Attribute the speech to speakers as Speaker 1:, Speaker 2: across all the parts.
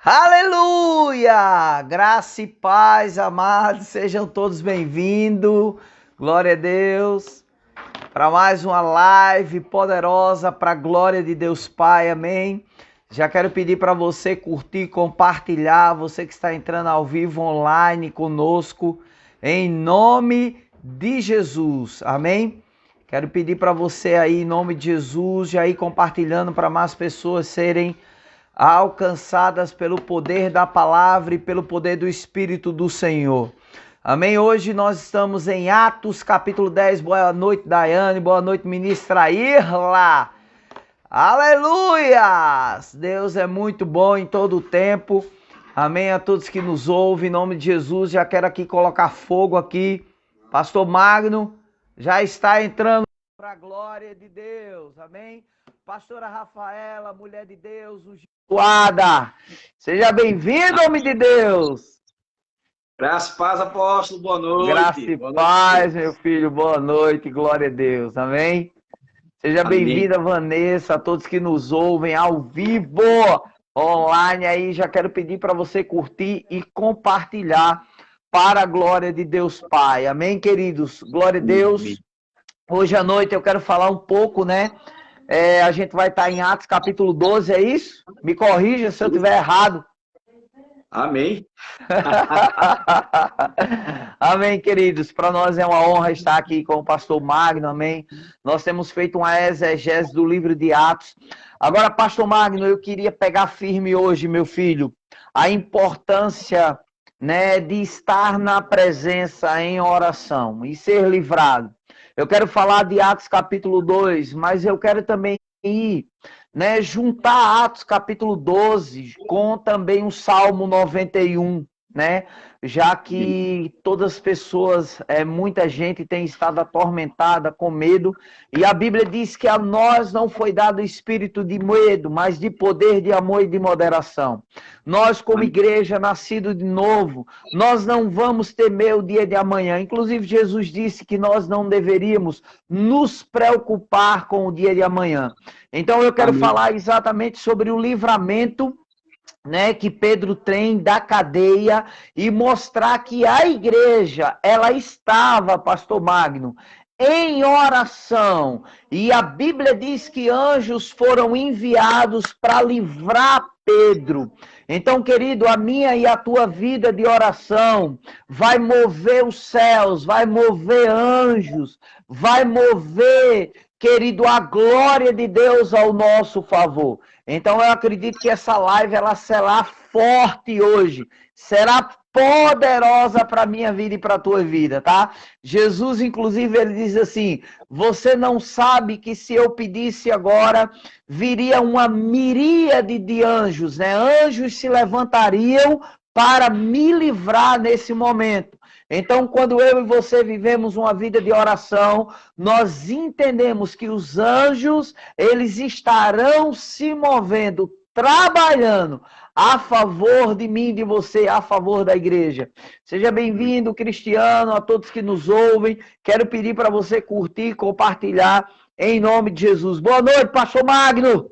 Speaker 1: Aleluia! Graça e paz, amados, sejam todos bem-vindos. Glória a Deus. Para mais uma live poderosa para a glória de Deus Pai. Amém. Já quero pedir para você curtir, compartilhar, você que está entrando ao vivo online conosco, em nome de Jesus. Amém. Quero pedir para você aí, em nome de Jesus, já ir compartilhando para mais pessoas serem alcançadas pelo poder da palavra e pelo poder do Espírito do Senhor. Amém? Hoje nós estamos em Atos capítulo 10. Boa noite, Daiane. Boa noite, ministra Irla. Aleluia! Deus é muito bom em todo o tempo. Amém? A todos que nos ouvem, em nome de Jesus. Já quero aqui colocar fogo aqui. Pastor Magno já está entrando para a glória de Deus. Amém? Pastora Rafaela, mulher de Deus, Guarda, seja bem-vindo, homem de Deus.
Speaker 2: Graça e paz, apóstolo, boa noite.
Speaker 1: Graça e paz, meu filho, boa noite, glória a Deus, amém? Seja bem-vinda, Vanessa, a todos que nos ouvem ao vivo, online aí, já quero pedir para você curtir e compartilhar para a glória de Deus Pai, amém, queridos? Glória a Deus. Hoje à noite eu quero falar um pouco, né? A gente vai estar em Atos capítulo 12, é isso? Me corrija se eu estiver errado.
Speaker 2: Amém.
Speaker 1: Amém, queridos. Para nós é uma honra estar aqui com o pastor Magno, amém? Nós temos feito uma exegese do livro de Atos. Agora, pastor Magno, eu queria pegar firme hoje, meu filho, a importância, né, de estar na presença em oração e ser livrado. Eu quero falar de Atos capítulo 2, mas eu quero também ir, né, juntar Atos capítulo 12 com também o Salmo 91, né? Já que todas as pessoas, muita gente tem estado atormentada com medo, e a Bíblia diz que a nós não foi dado espírito de medo, mas de poder, de amor e de moderação. Nós, como igreja nascido de novo, nós não vamos temer o dia de amanhã. Inclusive, Jesus disse que nós não deveríamos nos preocupar com o dia de amanhã. Então, eu quero falar exatamente sobre o livramento, né, que Pedro tem da cadeia e mostrar que a igreja, ela estava, pastor Magno, em oração. E a Bíblia diz que anjos foram enviados para livrar Pedro. Então, querido, a minha e a tua vida de oração vai mover os céus, vai mover anjos, vai mover, querido, a glória de Deus ao nosso favor. Então eu acredito que essa live ela será forte hoje, será poderosa para a minha vida e para a tua vida, tá? Jesus, inclusive, ele diz assim, você não sabe que se eu pedisse agora, viria uma miríade de anjos, né? Anjos se levantariam para me livrar nesse momento. Então, quando eu e você vivemos uma vida de oração, nós entendemos que os anjos, eles estarão se movendo, trabalhando a favor de mim e de você, a favor da igreja. Seja bem-vindo, Cristiano, a todos que nos ouvem. Quero pedir para você curtir e compartilhar em nome de Jesus. Boa noite, pastor Magno.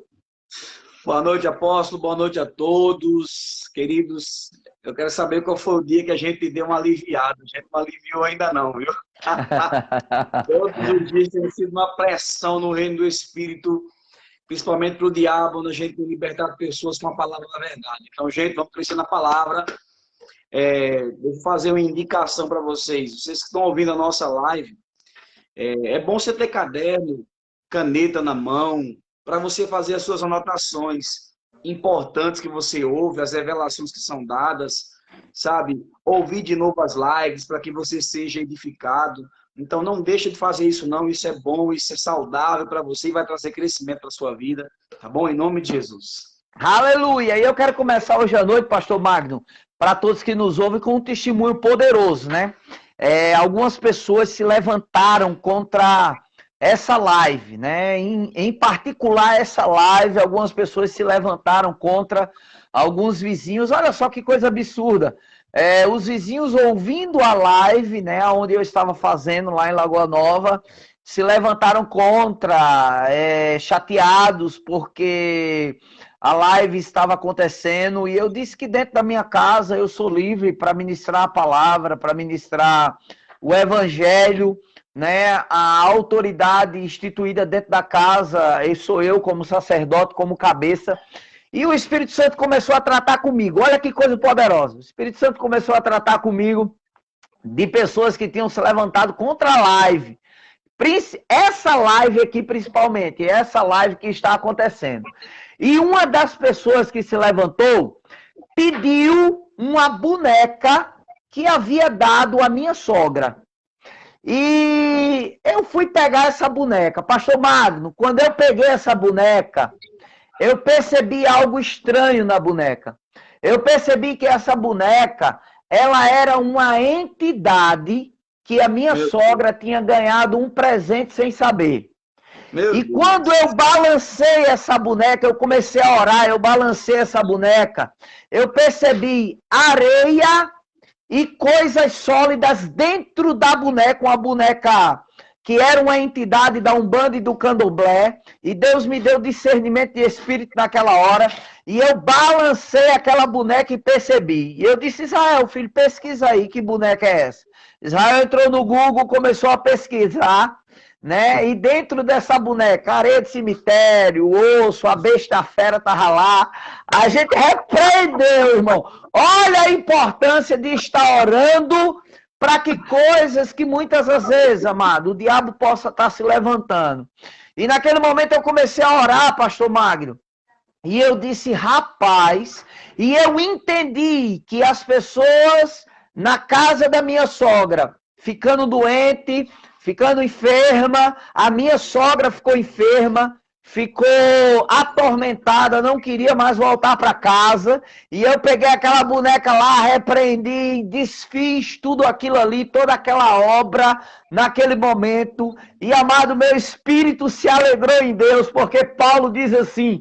Speaker 2: Boa noite, apóstolo. Boa noite a todos, queridos. Eu quero saber qual foi o dia que a gente deu uma aliviada. A gente não aliviou ainda não, viu? Todos os dias tem sido uma pressão no reino do Espírito, principalmente para o diabo, onde a gente tem libertado pessoas com a palavra da verdade. Então, gente, vamos crescer na palavra. Vou fazer uma indicação para vocês. Vocês que estão ouvindo a nossa live, é bom você ter caderno, caneta na mão, para você fazer as suas anotações importantes que você ouve, as revelações que são dadas, sabe? Ouvir de novo as lives para que você seja edificado. Então, não deixa de fazer isso não, isso é bom, isso é saudável para você e vai trazer crescimento para a sua vida, tá bom? Em nome de Jesus.
Speaker 1: Aleluia! E eu quero começar hoje à noite, pastor Magno, para todos que nos ouvem, com um testemunho poderoso, né? Algumas pessoas se levantaram contra essa live, né? Em particular, essa live, algumas pessoas se levantaram contra alguns vizinhos. Olha só que coisa absurda. Os vizinhos ouvindo a live, né? Onde eu estava fazendo lá em Lagoa Nova, se levantaram contra, chateados, porque a live estava acontecendo e eu disse que dentro da minha casa eu sou livre para ministrar a palavra, para ministrar o evangelho, né? A autoridade instituída dentro da casa, e sou eu como sacerdote, como cabeça. E o Espírito Santo começou a tratar comigo. Olha que coisa poderosa. O Espírito Santo começou a tratar comigo de pessoas que tinham se levantado contra a live. Essa live aqui, principalmente, essa live que está acontecendo. E uma das pessoas que se levantou pediu uma boneca que havia dado a minha sogra. E eu fui pegar essa boneca. Pastor Magno, quando eu peguei essa boneca, eu percebi algo estranho na boneca. Eu percebi que essa boneca, ela era uma entidade que a minha sogra tinha ganhado um presente sem saber. E quando eu balancei essa boneca, eu comecei a orar, eu balancei essa boneca, eu percebi areia e coisas sólidas dentro da boneca, uma boneca que era uma entidade da Umbanda e do Candomblé, e Deus me deu discernimento de espírito naquela hora, e eu balancei aquela boneca e percebi. E eu disse, Israel, filho, pesquisa aí, que boneca é essa? Israel entrou no Google, começou a pesquisar, né? E dentro dessa boneca, areia de cemitério, osso, a besta fera tava lá. A gente repreendeu, irmão. Olha a importância de estar orando para que coisas que muitas das vezes, amado, o diabo possa estar se levantando. E naquele momento eu comecei a orar, pastor Magno. E eu disse, rapaz, e eu entendi que as pessoas na casa da minha sogra, ficando doente, ficando enferma, a minha sogra ficou enferma, ficou atormentada, não queria mais voltar para casa, e eu peguei aquela boneca lá, repreendi, desfiz tudo aquilo ali, toda aquela obra naquele momento, e amado, meu espírito se alegrou em Deus, porque Paulo diz assim,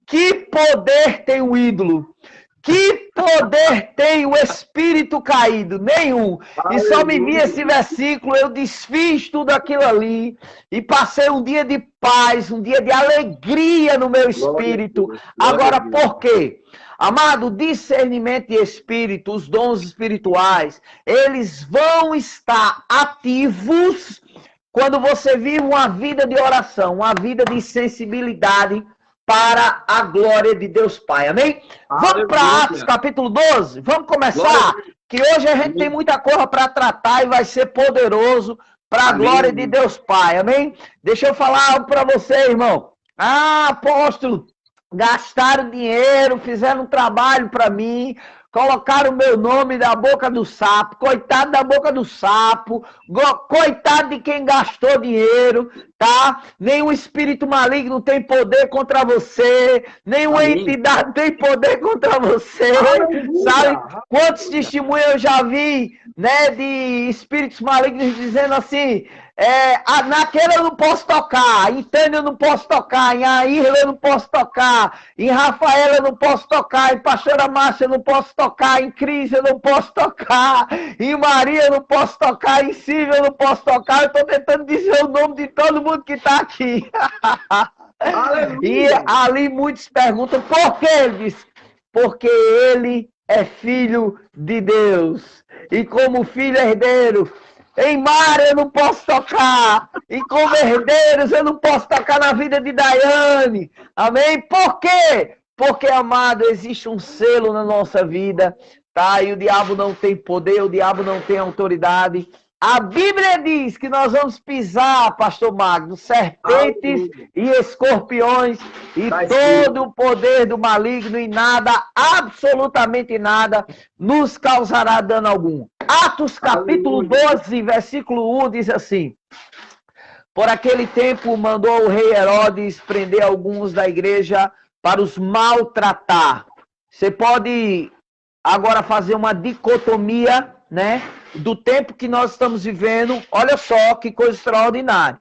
Speaker 1: que poder tem o ídolo? Que poder tem o espírito caído? Nenhum. E só me vi esse versículo, eu desfiz tudo aquilo ali e passei um dia de paz, um dia de alegria no meu espírito. Agora, por quê? Amado, discernimento de espírito, os dons espirituais, eles vão estar ativos quando você vive uma vida de oração, uma vida de sensibilidade para a glória de Deus Pai, amém? Vamos para Atos capítulo 12? Vamos começar? Que hoje a gente tem muita coisa para tratar e vai ser poderoso para a glória de Deus Pai, amém? Deixa eu falar algo para você, irmão. Ah, apóstolo, gastaram dinheiro, fizeram um trabalho para mim, colocaram o meu nome na boca do sapo, coitado da boca do sapo, coitado de quem gastou dinheiro, tá? Nenhum espírito maligno tem poder contra você, nenhuma entidade tem poder contra você, sabe? Quantos testemunhos eu já vi, né, de espíritos malignos dizendo assim, naquele eu não posso tocar, em Tânia eu não posso tocar, em Aírla eu não posso tocar, em Rafaela eu não posso tocar, em Pastora Márcia eu não posso tocar, em Cris eu não posso tocar, em Maria eu não posso tocar, em Silvia eu não posso tocar. Eu estou tentando dizer o nome de todo mundo que está aqui. E ali muitos perguntam, por que? Ele diz, porque ele é filho de Deus, e como filho herdeiro, em Mara eu não posso tocar. E como herdeiros eu não posso tocar na vida de Daiane. Amém? Por quê? Porque, amado, existe um selo na nossa vida, tá? E o diabo não tem poder, o diabo não tem autoridade. A Bíblia diz que nós vamos pisar, pastor Magno, serpentes e escorpiões e todo o poder do maligno e nada, absolutamente nada, nos causará dano algum. Atos capítulo 12, versículo 1 diz assim, por aquele tempo mandou o rei Herodes prender alguns da igreja para os maltratar. Você pode agora fazer uma dicotomia, né, do tempo que nós estamos vivendo. Olha só que coisa extraordinária.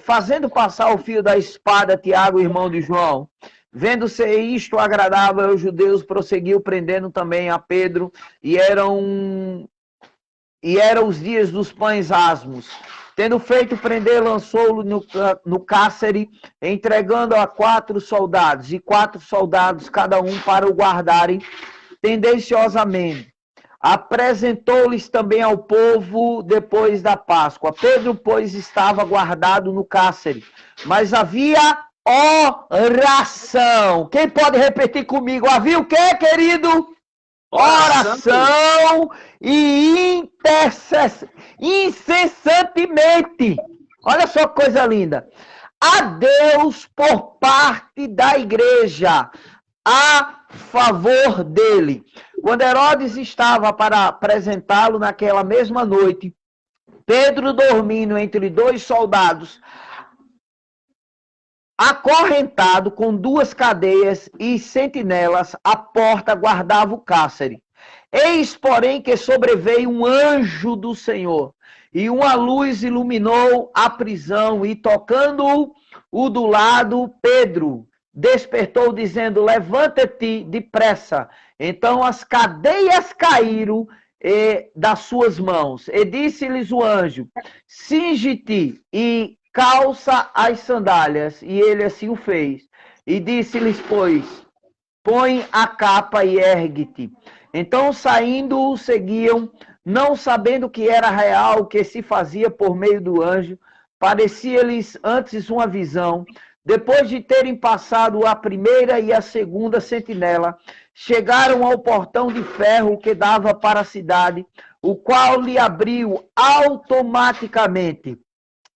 Speaker 1: Fazendo passar o fio da espada, Tiago, irmão de João, vendo ser isto agradável aos judeus, prosseguiu prendendo também a Pedro, e eram os dias dos pães asmos. Tendo feito prender, lançou-o no cárcere, entregando a 4 soldados, e 4 soldados cada um para o guardarem tendenciosamente. Apresentou-lhes também ao povo depois da Páscoa. Pedro, pois, estava guardado no cárcere, mas havia oração. Quem pode repetir comigo? Havia o quê, querido? Oração e intercessão. Incessantemente. Olha só que coisa linda. A Deus por parte da igreja, a favor dele. Quando Herodes estava para apresentá-lo naquela mesma noite, Pedro, dormindo entre 2 soldados, acorrentado com 2 cadeias e sentinelas, a porta guardava o cárcere. Eis, porém, que sobreveio um anjo do Senhor, e uma luz iluminou a prisão, e tocando-o do lado, Pedro despertou, dizendo: levanta-te depressa. Então as cadeias caíram das suas mãos. E disse-lhes o anjo: cinge-te e calça as sandálias. E ele assim o fez. E disse-lhes, pois, põe a capa e ergue-te. Então, saindo, o seguiam, não sabendo que era real o que se fazia por meio do anjo. Parecia-lhes antes uma visão. Depois de terem passado a primeira e a segunda sentinela, chegaram ao portão de ferro que dava para a cidade, o qual lhe abriu automaticamente.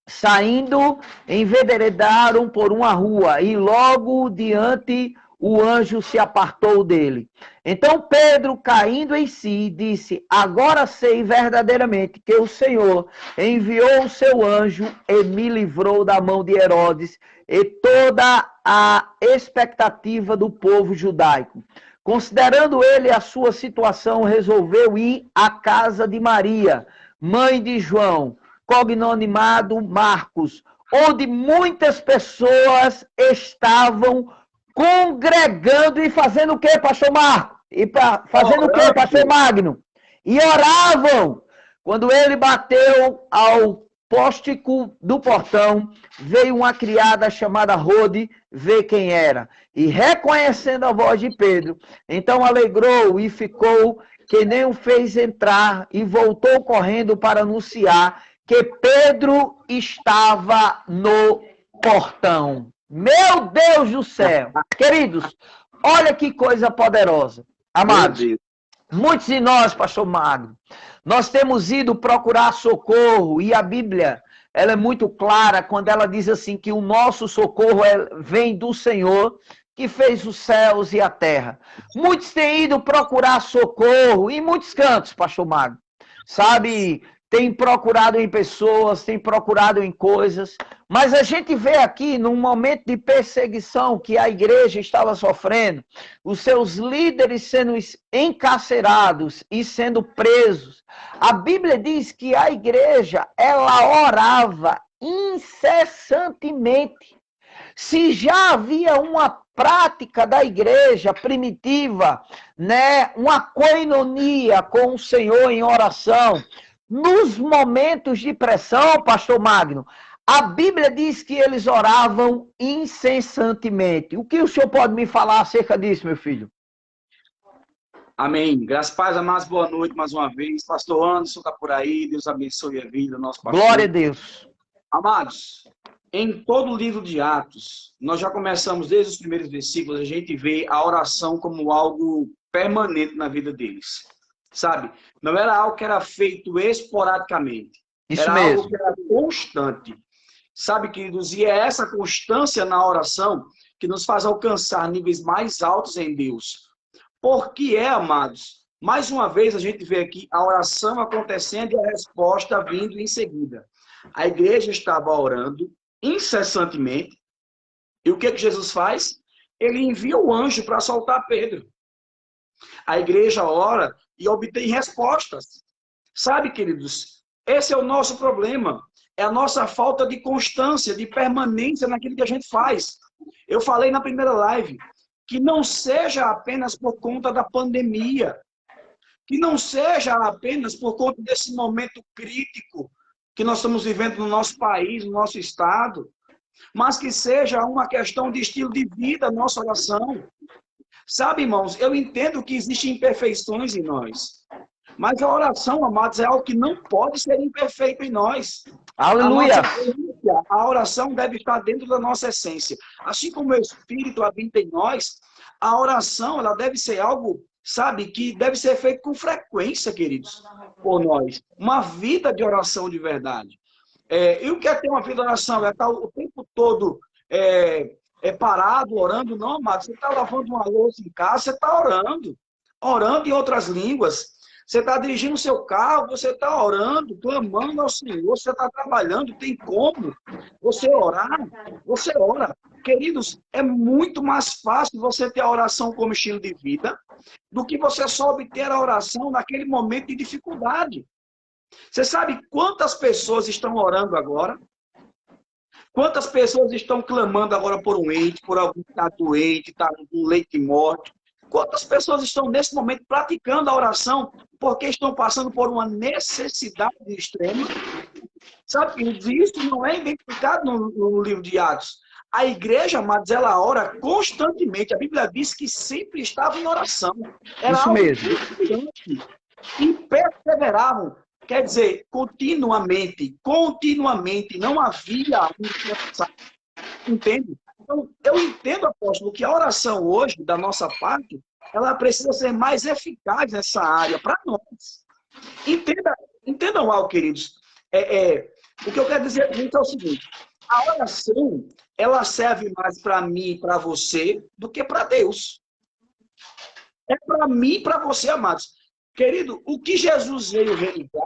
Speaker 1: Saindo, enveredaram por uma rua, e logo diante o anjo se apartou dele. Então Pedro, caindo em si, disse: agora sei verdadeiramente que o Senhor enviou o seu anjo e me livrou da mão de Herodes e toda a expectativa do povo judaico. Considerando ele a sua situação, resolveu ir à casa de Maria, mãe de João, cognonimado Marcos, onde muitas pessoas estavam congregando e fazendo o que, pastor Marco? Fazendo o que, pastor Magno? E oravam. Quando ele bateu ao póstico do portão, veio uma criada chamada Rode ver quem era. E reconhecendo a voz de Pedro, então alegrou e ficou que nem o fez entrar, e voltou correndo para anunciar que Pedro estava no portão. Meu Deus do céu! Queridos, olha que coisa poderosa. Amados, muitos de nós, pastor Magno, nós temos ido procurar socorro, e a Bíblia, ela é muito clara quando ela diz assim que o nosso socorro vem do Senhor, que fez os céus e a terra. Muitos têm ido procurar socorro em muitos cantos, pastor Magno. Sabe, tem procurado em pessoas, tem procurado em coisas, mas a gente vê aqui, num momento de perseguição que a igreja estava sofrendo, os seus líderes sendo encarcerados e sendo presos. A Bíblia diz que a igreja, ela orava incessantemente. Se já havia uma prática da igreja primitiva, né, uma koinonia com o Senhor em oração, nos momentos de pressão, pastor Magno, a Bíblia diz que eles oravam incessantemente. O que o senhor pode me falar acerca disso, meu filho?
Speaker 2: Amém. Graças a Deus, amados, boa noite mais uma vez. Pastor Anderson está por aí, Deus abençoe a vida do nosso pastor.
Speaker 1: Glória a Deus.
Speaker 2: Amados, em todo o livro de Atos, nós já começamos desde os primeiros versículos, a gente vê a oração como algo permanente na vida deles. Sabe? Não era algo que era feito esporadicamente.
Speaker 1: Isso
Speaker 2: era
Speaker 1: mesmo.
Speaker 2: Algo que era constante. Sabe, queridos? E é essa constância na oração que nos faz alcançar níveis mais altos em Deus. Porque amados, mais uma vez a gente vê aqui a oração acontecendo e a resposta vindo em seguida. A igreja estava orando incessantemente. E o que Jesus faz? Ele envia o anjo para soltar Pedro. A igreja ora e obtém respostas. Sabe, queridos, esse é o nosso problema. É a nossa falta de constância, de permanência naquilo que a gente faz. Eu falei na primeira live que não seja apenas por conta da pandemia, que não seja apenas por conta desse momento crítico, que nós estamos vivendo no nosso país, no nosso estado, mas que seja uma questão de estilo de vida a nossa oração. Sabe, irmãos, eu entendo que existem imperfeições em nós, mas a oração, amados, é algo que não pode ser imperfeito em nós.
Speaker 1: Aleluia!
Speaker 2: A oração deve estar dentro da nossa essência. Assim como o Espírito habita em nós, a oração ela deve ser algo, sabe, que deve ser feito com frequência, queridos, por nós. Uma vida de oração de verdade. E o que é ter uma vida de oração? É estar o tempo todo parado, orando? Não, amado. Você está lavando uma louça em casa, você está orando. Orando em outras línguas. Você está dirigindo o seu carro, você está orando, clamando ao Senhor, você está trabalhando, tem como você orar? Você ora. Queridos, é muito mais fácil você ter a oração como estilo de vida do que você só obter a oração naquele momento de dificuldade. Você sabe quantas pessoas estão orando agora? Quantas pessoas estão clamando agora por um ente, por alguém que está doente, está no leito de morte? Quantas pessoas estão nesse momento praticando a oração porque estão passando por uma necessidade extrema? Sabe, isso não é identificado no livro de Atos. A igreja, amados, ela ora constantemente. A Bíblia diz que sempre estava em oração. Era
Speaker 1: isso mesmo.
Speaker 2: E perseveravam. Quer dizer, continuamente, não havia um... Entende? Então, eu entendo, apóstolo, que a oração hoje, da nossa parte, ela precisa ser mais eficaz nessa área, para nós. Entendam algo, queridos. O que eu quero dizer é o seguinte, a oração, ela serve mais para mim e para você do que para Deus. É para mim e para você, amados. Querido, o que Jesus veio realizar,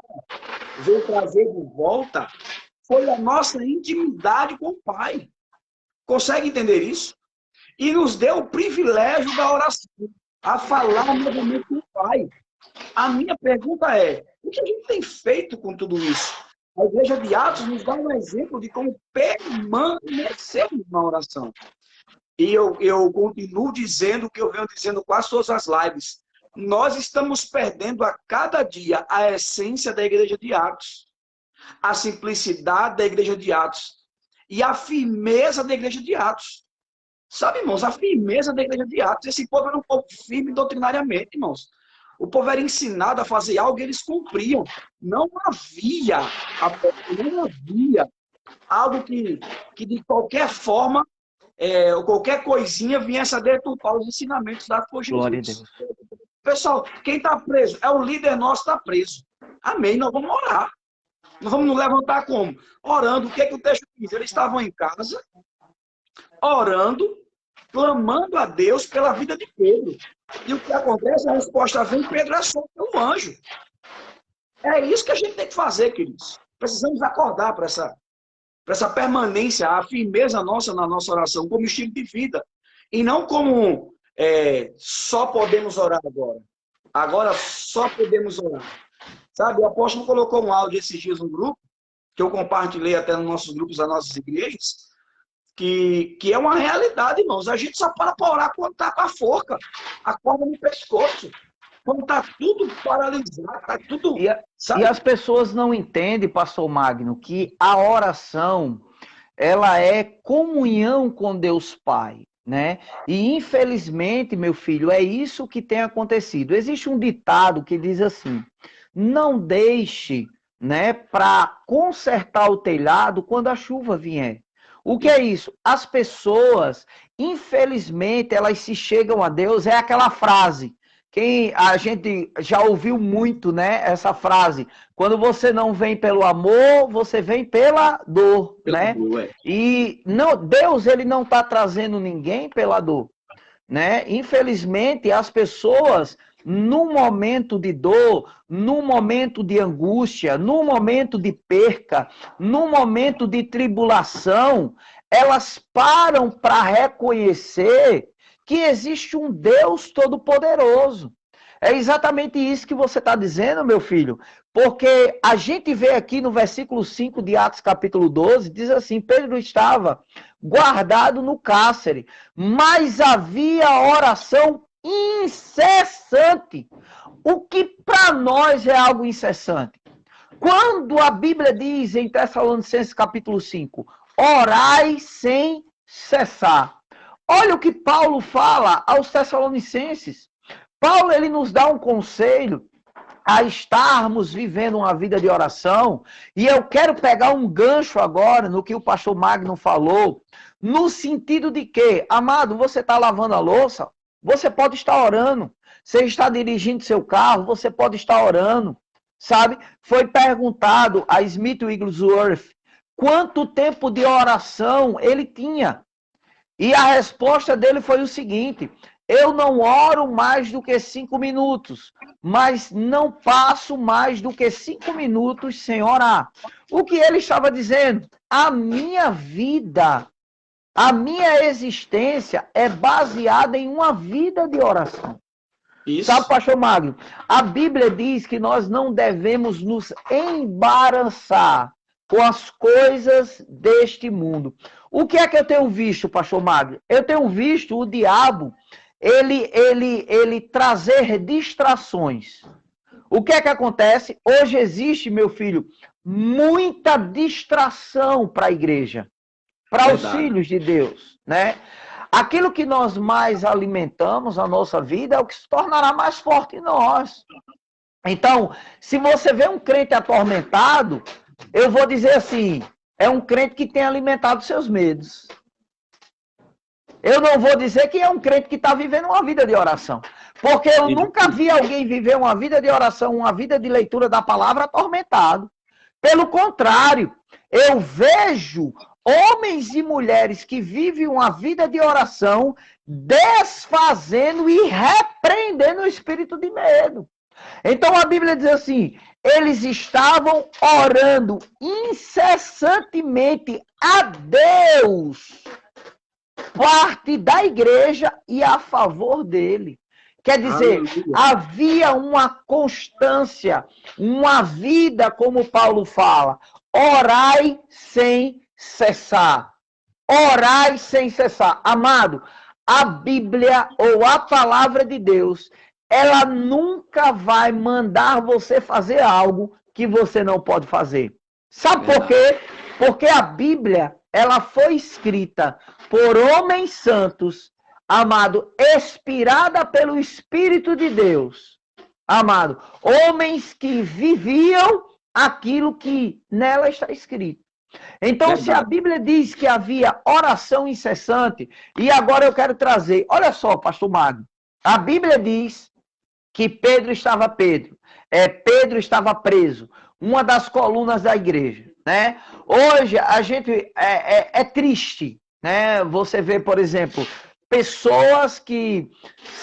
Speaker 2: veio trazer de volta, foi a nossa intimidade com o Pai. Consegue entender isso? E nos deu o privilégio da oração, a falar novamente com o Pai. A minha pergunta é, o que a gente tem feito com tudo isso? A Igreja de Atos nos dá um exemplo de como permanecermos na oração. E eu continuo dizendo o que eu venho dizendo quase todas as lives. Nós estamos perdendo a cada dia a essência da Igreja de Atos, a simplicidade da Igreja de Atos e a firmeza da Igreja de Atos. Sabe, irmãos, a firmeza da Igreja de Atos. Esse povo era um povo firme doutrinariamente, irmãos. O povo era ensinado a fazer algo e eles cumpriam. Não havia algo que de qualquer forma, ou qualquer coisinha viesse a deturpar os ensinamentos dados por Jesus.
Speaker 1: Glória a Deus.
Speaker 2: Pessoal, quem está preso? É o líder nosso que está preso. Amém, nós vamos orar. Nós vamos nos levantar como? Orando. O que é que o texto diz? Eles estavam em casa, orando, clamando a Deus pela vida de Pedro. E o que acontece? A resposta vem, Pedro é solto pelo anjo. É isso que a gente tem que fazer, queridos. Precisamos acordar para essa permanência, a firmeza nossa na nossa oração, como estilo de vida. E não como só podemos orar agora. Agora só podemos orar. Sabe, o apóstolo colocou um áudio esses dias no grupo, que eu compartilhei até nos nossos grupos, das nossas igrejas, que é uma realidade, irmãos. A gente só para orar quando está com a forca, a corda no pescoço. Quando está tudo paralisado, está tudo...
Speaker 1: E as pessoas não entendem, pastor Magno, que a oração, ela é comunhão com Deus Pai, né? E infelizmente, meu filho, é isso que tem acontecido. Existe um ditado que diz assim, não deixe, né, para consertar o telhado quando a chuva vier. O que é isso? As pessoas, infelizmente, elas se chegam a Deus, é aquela frase, quem a gente já ouviu muito, né, essa frase, quando você não vem pelo amor, você vem pela dor, né? E não, Deus, ele não está trazendo ninguém pela dor, né? Infelizmente, as pessoas, no momento de dor, no momento de angústia, no momento de perca, no momento de tribulação, elas param para reconhecer que existe um Deus todo-poderoso. É exatamente isso que você está dizendo, meu filho, porque a gente vê aqui no versículo 5 de Atos capítulo 12, diz assim, Pedro estava guardado no cárcere, mas havia oração incessante. O que para nós é algo incessante? Quando a Bíblia diz em Tessalonicenses capítulo 5, orai sem cessar. Olha o que Paulo fala aos Tessalonicenses. Paulo, ele nos dá um conselho a estarmos vivendo uma vida de oração, e eu quero pegar um gancho agora no que o pastor Magno falou, no sentido de que, amado, você está lavando a louça, você pode estar orando. Você está dirigindo seu carro, você pode estar orando. Sabe? Foi perguntado a Smith Wigglesworth quanto tempo de oração ele tinha. E a resposta dele foi o seguinte: eu não oro mais do que 5 minutos, mas não passo mais do que 5 minutos sem orar. O que ele estava dizendo? A minha vida, a minha existência é baseada em uma vida de oração. Isso. Sabe, pastor Magno? A Bíblia diz que nós não devemos nos embaraçar com as coisas deste mundo. O que é que eu tenho visto, pastor Magno? Eu tenho visto o diabo, ele trazer distrações. O que é que acontece? Hoje existe, meu filho, muita distração para a igreja, para os filhos de Deus, né? Aquilo que nós mais alimentamos na nossa vida é o que se tornará mais forte em nós. Então, se você vê um crente atormentado, eu vou dizer assim, é um crente que tem alimentado seus medos. Eu não vou dizer que é um crente que está vivendo uma vida de oração. Porque eu nunca vi alguém viver uma vida de oração, uma vida de leitura da palavra atormentado. Pelo contrário, eu vejo homens e mulheres que vivem uma vida de oração, desfazendo e repreendendo o espírito de medo. Então a Bíblia diz assim, eles estavam orando incessantemente a Deus, parte da igreja e a favor dele. Quer dizer, havia uma constância, uma vida, como Paulo fala, orai sem cessar. Orai sem cessar. Amado, a Bíblia ou a palavra de Deus, ela nunca vai mandar você fazer algo que você não pode fazer. Sabe por quê? Porque a Bíblia, ela foi escrita por homens santos, amado, inspirada pelo Espírito de Deus. Amado, homens que viviam aquilo que nela está escrito. Então, se a Bíblia diz que havia oração incessante, e agora eu quero trazer, olha só, pastor Magno, a Bíblia diz que Pedro estava preso, uma das colunas da igreja, né? Hoje a gente é triste, né? Você vê, por exemplo, pessoas que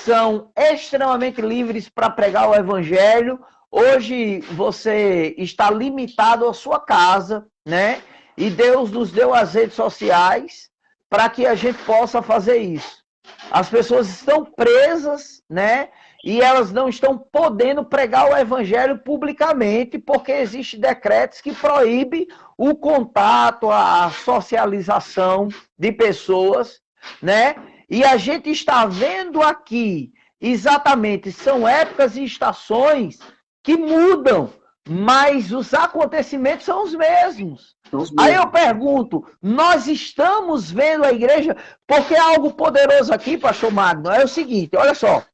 Speaker 1: são extremamente livres para pregar o evangelho. Hoje você está limitado à sua casa, né? E Deus nos deu as redes sociais para que a gente possa fazer isso. As pessoas estão presas, né? E elas não estão podendo pregar o evangelho publicamente, porque existem decretos que proíbem o contato, a socialização de pessoas, né? E a gente está vendo aqui, exatamente, são épocas e estações que mudam, mas os acontecimentos são os mesmos. Aí eu pergunto, nós estamos vendo a igreja, porque há algo poderoso aqui, pastor Magno, é o seguinte, olha só.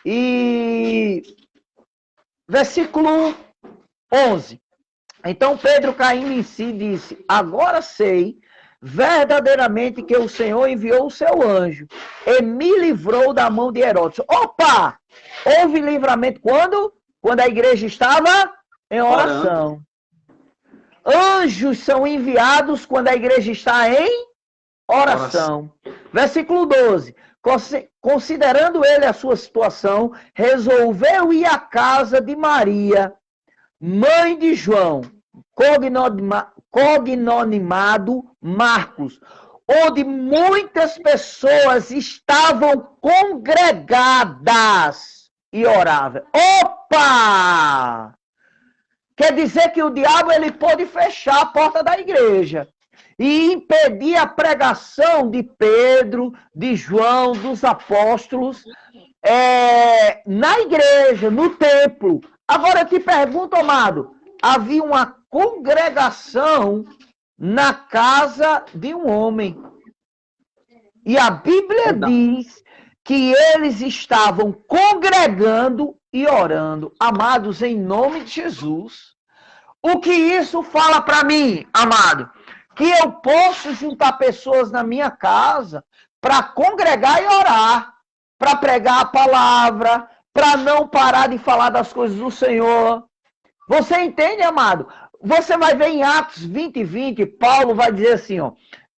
Speaker 1: E versículo 11. Então Pedro, caindo em si, disse, agora sei verdadeiramente que o Senhor enviou o seu anjo e me livrou da mão de Herodes. Opa! Houve livramento quando? Quando a igreja estava em oração. Anjos são enviados quando a igreja está em oração. Versículo 12. Considerando ele a sua situação, resolveu ir à casa de Maria, mãe de João, cognonimado Marcos, onde muitas pessoas estavam congregadas e oravam. Opa! Quer dizer que o diabo ele pode fechar a porta da igreja e impedir a pregação de Pedro, de João, dos apóstolos, na igreja, no templo. Agora eu te pergunto, amado, havia uma congregação na casa de um homem. E a Bíblia diz que eles estavam congregando e orando. Amados, em nome de Jesus. O que isso fala para mim, amado? Que eu posso juntar pessoas na minha casa para congregar e orar, para pregar a palavra, para não parar de falar das coisas do Senhor. Você entende, amado? Você vai ver em Atos 20 e 20, Paulo vai dizer assim, ó,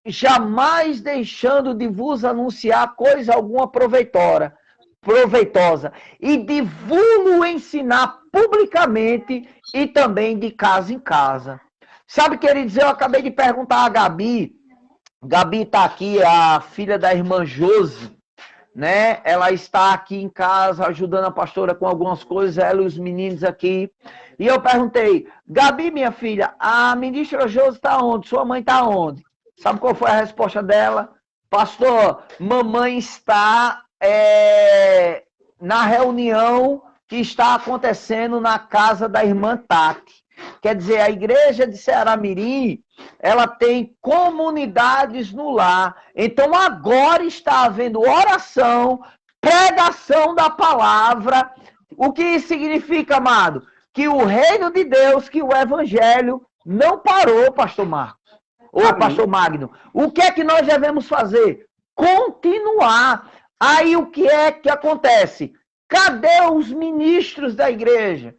Speaker 1: jamais deixando de vos anunciar coisa alguma proveitosa, e de vos ensinar publicamente e também de casa em casa. Sabe, queridos, eu acabei de perguntar a Gabi. Gabi está aqui, a filha da irmã Josi, né? Ela está aqui em casa ajudando a pastora com algumas coisas, ela e os meninos aqui. E eu perguntei, Gabi, minha filha, a ministra Josi está onde? Sua mãe está onde? Sabe qual foi a resposta dela? Pastor, mamãe está na reunião que está acontecendo na casa da irmã Tati. Quer dizer, a igreja de Ceará-Mirim, ela tem comunidades no lar. Então agora está havendo oração, pregação da palavra. O que isso significa, amado? Que o reino de Deus, que o evangelho não parou, pastor Marcos. Ô, pastor Magno. O que é que nós devemos fazer? Continuar. Aí o que é que acontece? Cadê os ministros da igreja?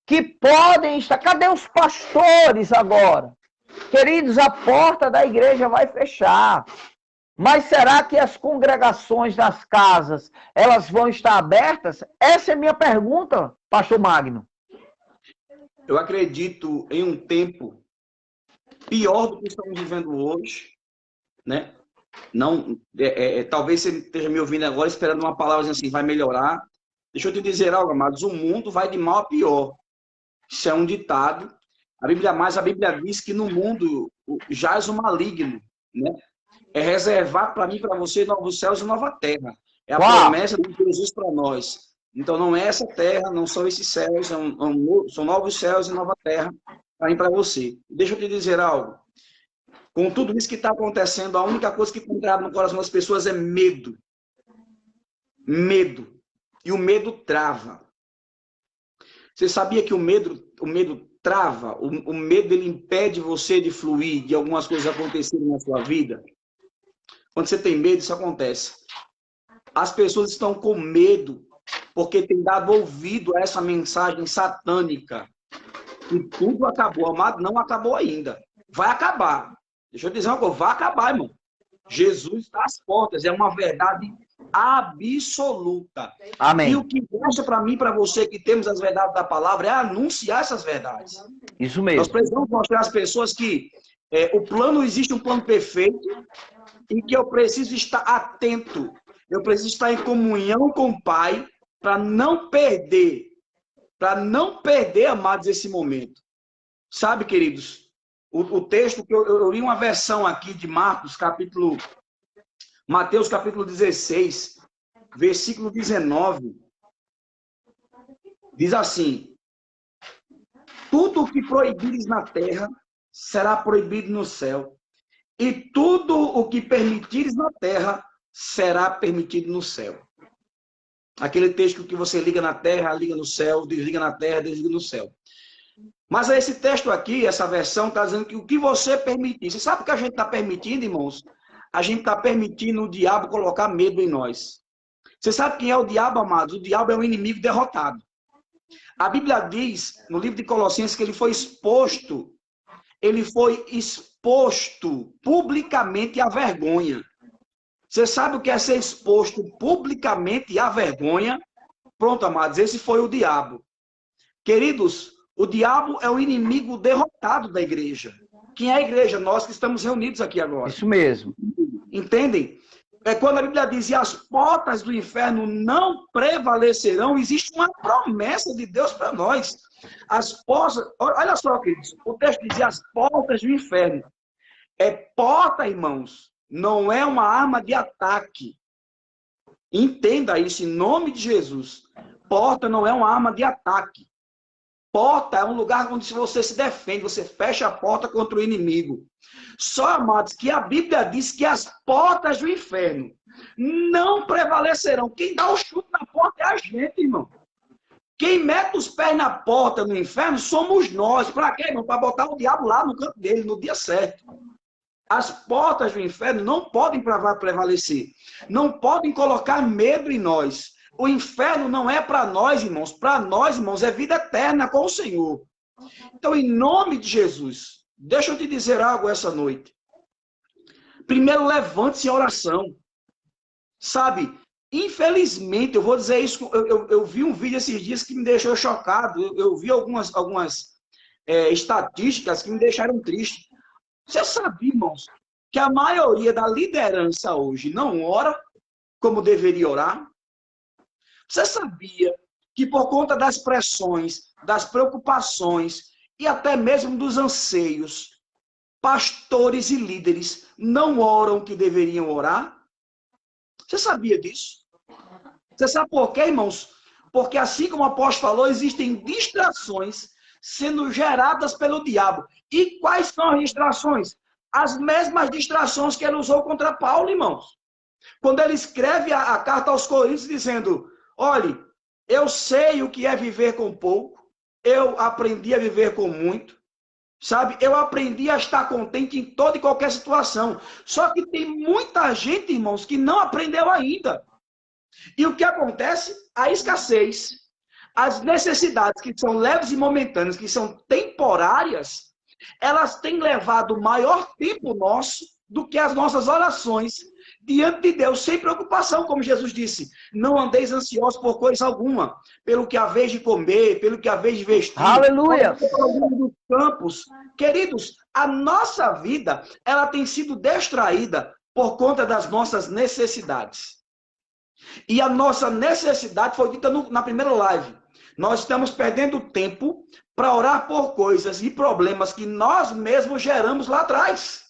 Speaker 1: Que podem estar. Cadê os pastores agora? Queridos, a porta da igreja vai fechar. Mas será que as congregações das casas, elas vão estar abertas? Essa é a minha pergunta, pastor Magno.
Speaker 2: Eu acredito em um tempo pior do que estamos vivendo hoje, né? Não, talvez você esteja me ouvindo agora esperando uma palavra assim, vai melhorar. Deixa eu te dizer algo, amados, o mundo vai de mal a pior. Isso é um ditado. A Bíblia diz que no mundo jaz o maligno, né? É reservar para mim e para você novos céus e nova terra. É a promessa de Jesus para nós. Então não é essa terra, não são esses céus, são novos céus e nova terra para mim e para você. Deixa eu te dizer algo. Com tudo isso que está acontecendo, a única coisa que tem entrado no coração das pessoas é medo. Medo. E o medo trava. Você sabia que o medo trava? O medo ele impede você de fluir, de algumas coisas acontecerem na sua vida? Quando você tem medo, isso acontece. As pessoas estão com medo porque têm dado ouvido a essa mensagem satânica. E tudo acabou, amado, não acabou ainda. Vai acabar. Deixa eu dizer uma coisa, vai acabar, irmão. Jesus está às portas, é uma verdade absoluta.
Speaker 1: Amém.
Speaker 2: E o que resta para mim e para você que temos as verdades da palavra é anunciar essas verdades.
Speaker 1: Isso mesmo.
Speaker 2: Nós precisamos mostrar às pessoas que existe um plano perfeito e que eu preciso estar atento, eu preciso estar em comunhão com o Pai para não perder, amados, esse momento. Sabe, queridos, o texto que eu li uma versão aqui de Mateus capítulo 16, versículo 19, diz assim: tudo o que proibires na terra será proibido no céu, e tudo o que permitires na terra será permitido no céu. Aquele texto que você liga na terra, liga no céu, desliga na terra, desliga no céu. Mas esse texto aqui, essa versão, está dizendo que o que você permitir. Você sabe o que a gente está permitindo, irmãos? A gente está permitindo o diabo colocar medo em nós. Você sabe quem é o diabo, amados? O diabo é um inimigo derrotado. A Bíblia diz, no livro de Colossenses, que ele foi exposto publicamente à vergonha. Você sabe o que é ser exposto publicamente à vergonha? Pronto, amados, esse foi o diabo. Queridos, o diabo é o inimigo derrotado da igreja. Quem é a igreja? Nós que estamos reunidos aqui agora.
Speaker 1: Isso mesmo.
Speaker 2: Entendem? É quando a Bíblia diz, e as portas do inferno não prevalecerão, existe uma promessa de Deus para nós. As portas, olha só, queridos, o texto dizia as portas do inferno. É porta, irmãos, não é uma arma de ataque. Entenda isso em nome de Jesus. Porta não é uma arma de ataque. porta é um lugar onde você se defende, você fecha a porta contra o inimigo. Só, amados, que a Bíblia diz que as portas do inferno não prevalecerão. Quem dá o chute na porta é a gente, irmão. Quem mete os pés na porta no inferno somos nós. Para quê, irmão? Para botar o diabo lá no canto dele, no dia certo. As portas do inferno não podem prevalecer. Não podem colocar medo em nós. O inferno não é para nós, irmãos. Para nós, irmãos, é vida eterna com o Senhor. Então, em nome de Jesus, deixa eu te dizer algo essa noite. Primeiro, levante-se em oração. Sabe, infelizmente, eu vou dizer isso, eu vi um vídeo esses dias que me deixou chocado. Eu vi algumas estatísticas que me deixaram triste. Você sabia, irmãos, que a maioria da liderança hoje não ora como deveria orar? Você sabia que por conta das pressões, das preocupações e até mesmo dos anseios, pastores e líderes não oram o que deveriam orar? Você sabia disso? Você sabe por quê, irmãos? Porque assim como o apóstolo falou, existem distrações sendo geradas pelo diabo. E quais são as distrações? As mesmas distrações que ele usou contra Paulo, irmãos. Quando ele escreve a carta aos Coríntios dizendo, olhe, eu sei o que é viver com pouco, eu aprendi a viver com muito, sabe? Eu aprendi a estar contente em toda e qualquer situação. Só que tem muita gente, irmãos, que não aprendeu ainda. E o que acontece? A escassez, as necessidades que são leves e momentâneas, que são temporárias, elas têm levado maior tempo nosso do que as nossas orações diante de Deus, sem preocupação, como Jesus disse. Não andeis ansiosos por coisa alguma, pelo que haveis de comer, pelo que haveis de vestir.
Speaker 1: Aleluia!
Speaker 2: Dos campos. Queridos, a nossa vida, ela tem sido distraída por conta das nossas necessidades. E a nossa necessidade foi dita na primeira live. Nós estamos perdendo tempo para orar por coisas e problemas que nós mesmos geramos lá atrás.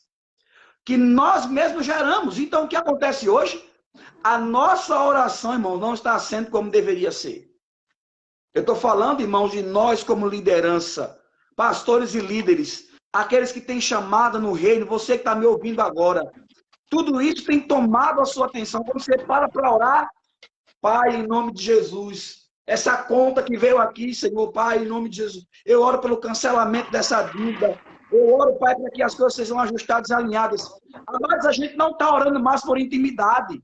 Speaker 2: Que nós mesmos geramos. Então, o que acontece hoje? A nossa oração, irmãos, não está sendo como deveria ser. Eu estou falando, irmãos, de nós como liderança, pastores e líderes, aqueles que têm chamada no reino, você que está me ouvindo agora. Tudo isso tem tomado a sua atenção. Quando você para orar, Pai, em nome de Jesus, essa conta que veio aqui, Senhor, Pai, em nome de Jesus, eu oro pelo cancelamento dessa dívida. Eu oro, Pai, para que as coisas sejam ajustadas e alinhadas. Mas a gente não está orando mais por intimidade.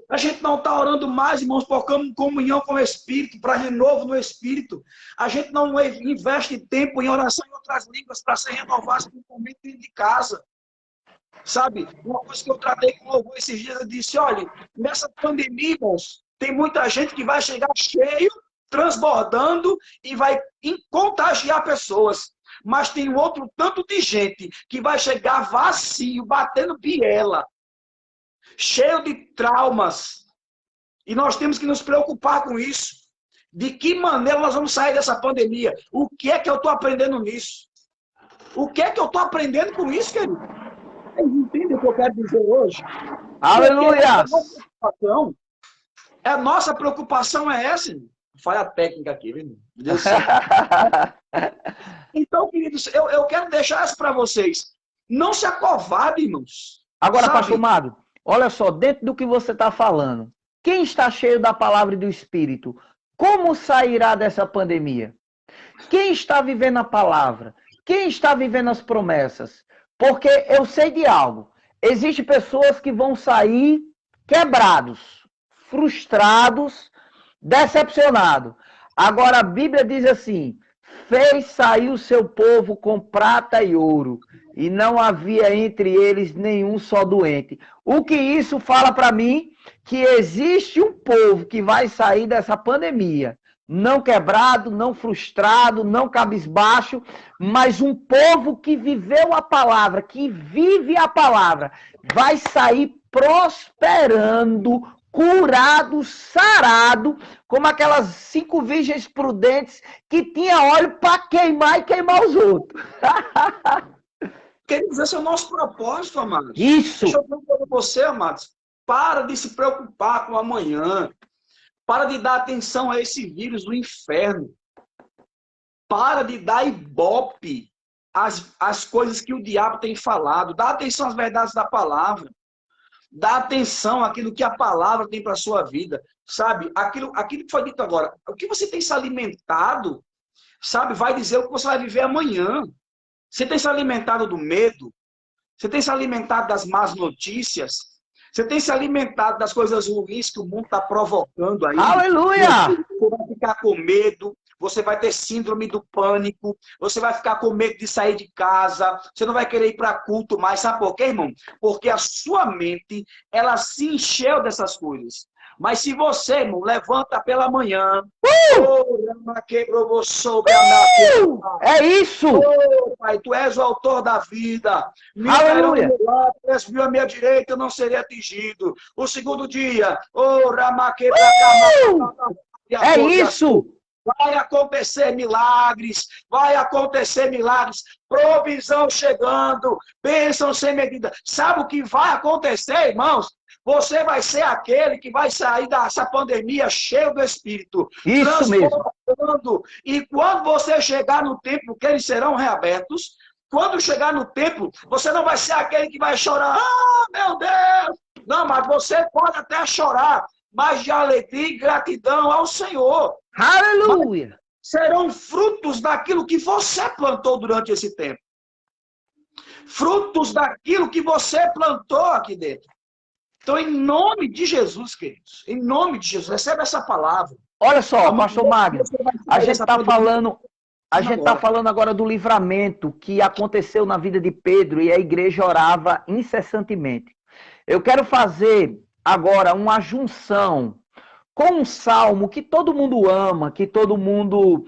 Speaker 2: A gente não está orando mais, irmãos, por comunhão com o Espírito, para renovo no Espírito. A gente não investe tempo em oração em outras línguas para ser renovado principalmente dentro de casa. Sabe? Uma coisa que eu tratei com o louvor esses dias, eu disse, olha, nessa pandemia, irmãos, tem muita gente que vai chegar cheio, transbordando e vai contagiar pessoas. Mas tem um outro tanto de gente que vai chegar vazio, batendo biela, cheio de traumas. E nós temos que nos preocupar com isso. De que maneira nós vamos sair dessa pandemia? O que é que eu estou aprendendo nisso? O que é que eu estou aprendendo com isso, querido? Vocês entendem o que eu quero dizer hoje?
Speaker 1: Aleluia!
Speaker 2: A nossa preocupação é essa. Falha técnica aqui, viu? Deus Então, queridos, eu quero deixar isso para vocês. Não se acovardem, irmãos.
Speaker 1: Agora, pastor Magno, olha só, dentro do que você está falando, quem está cheio da palavra e do Espírito, como sairá dessa pandemia? Quem está vivendo a palavra? Quem está vivendo as promessas? Porque eu sei de algo. Existem pessoas que vão sair quebrados, frustrados, decepcionados. Agora a Bíblia diz assim, fez sair o seu povo com prata e ouro, e não havia entre eles nenhum só doente. O que isso fala para mim? Que existe um povo que vai sair dessa pandemia, não quebrado, não frustrado, não cabisbaixo, mas um povo que viveu a palavra, que vive a palavra, vai sair prosperando, curado, sarado, como aquelas 5 virgens prudentes que tinha óleo para queimar e queimar os outros.
Speaker 2: Queridos, esse é o nosso propósito, amados.
Speaker 1: Isso.
Speaker 2: Deixa eu dizer para você, amados, para de se preocupar com o amanhã. Para de dar atenção a esse vírus do inferno. Para de dar ibope às coisas que o diabo tem falado. Dá atenção às verdades da palavra. Dá atenção àquilo que a palavra tem para a sua vida. Sabe? Aquilo que foi dito agora. O que você tem se alimentado, sabe? Vai dizer o que você vai viver amanhã. Você tem se alimentado do medo? Você tem se alimentado das más notícias? Você tem se alimentado das coisas ruins que o mundo está provocando aí?
Speaker 1: Aleluia!
Speaker 2: Você vai ficar com medo, você vai ter síndrome do pânico, você vai ficar com medo de sair de casa, você não vai querer ir para culto mais. Sabe por quê, irmão? Porque a sua mente, ela se encheu dessas coisas. Mas se você, irmão, levanta pela manhã,
Speaker 1: é isso!
Speaker 2: Oh, Pai, tu és o autor da vida.
Speaker 1: Aleluia!
Speaker 2: Tu és a minha direita, eu não serei atingido. O segundo dia,
Speaker 1: é isso!
Speaker 2: Vai acontecer milagres, provisão chegando, bênção sem medida. Sabe o que vai acontecer, irmãos? Você vai ser aquele que vai sair dessa pandemia cheio do Espírito.
Speaker 1: Isso mesmo.
Speaker 2: E quando você chegar no templo, que eles serão reabertos, quando chegar no templo, você não vai ser aquele que vai chorar. Ah, meu Deus! Não, mas você pode até chorar, mas de alegria e gratidão ao Senhor.
Speaker 1: Aleluia!
Speaker 2: Mas serão frutos daquilo que você plantou durante esse tempo. Frutos daquilo que você plantou aqui dentro. Então, em nome de Jesus, queridos, em nome de Jesus, recebe essa palavra.
Speaker 1: Olha só, pastor Magno, a gente está falando agora do livramento que aconteceu na vida de Pedro e a igreja orava incessantemente. Eu quero fazer agora uma junção com um salmo que todo mundo ama, que todo mundo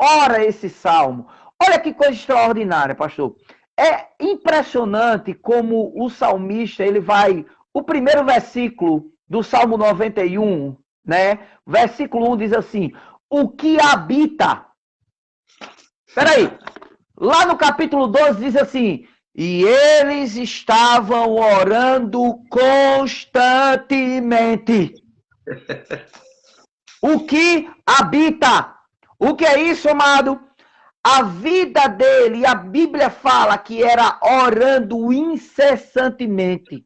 Speaker 1: ora esse salmo. Olha que coisa extraordinária, pastor. É impressionante como o salmista, ele vai... O primeiro versículo do Salmo 91, né? Versículo 1 diz assim, o que habita... Peraí, lá no capítulo 12 diz assim, e eles estavam orando constantemente. O que habita? O que é isso, amado? A vida dele, a Bíblia fala que era orando incessantemente.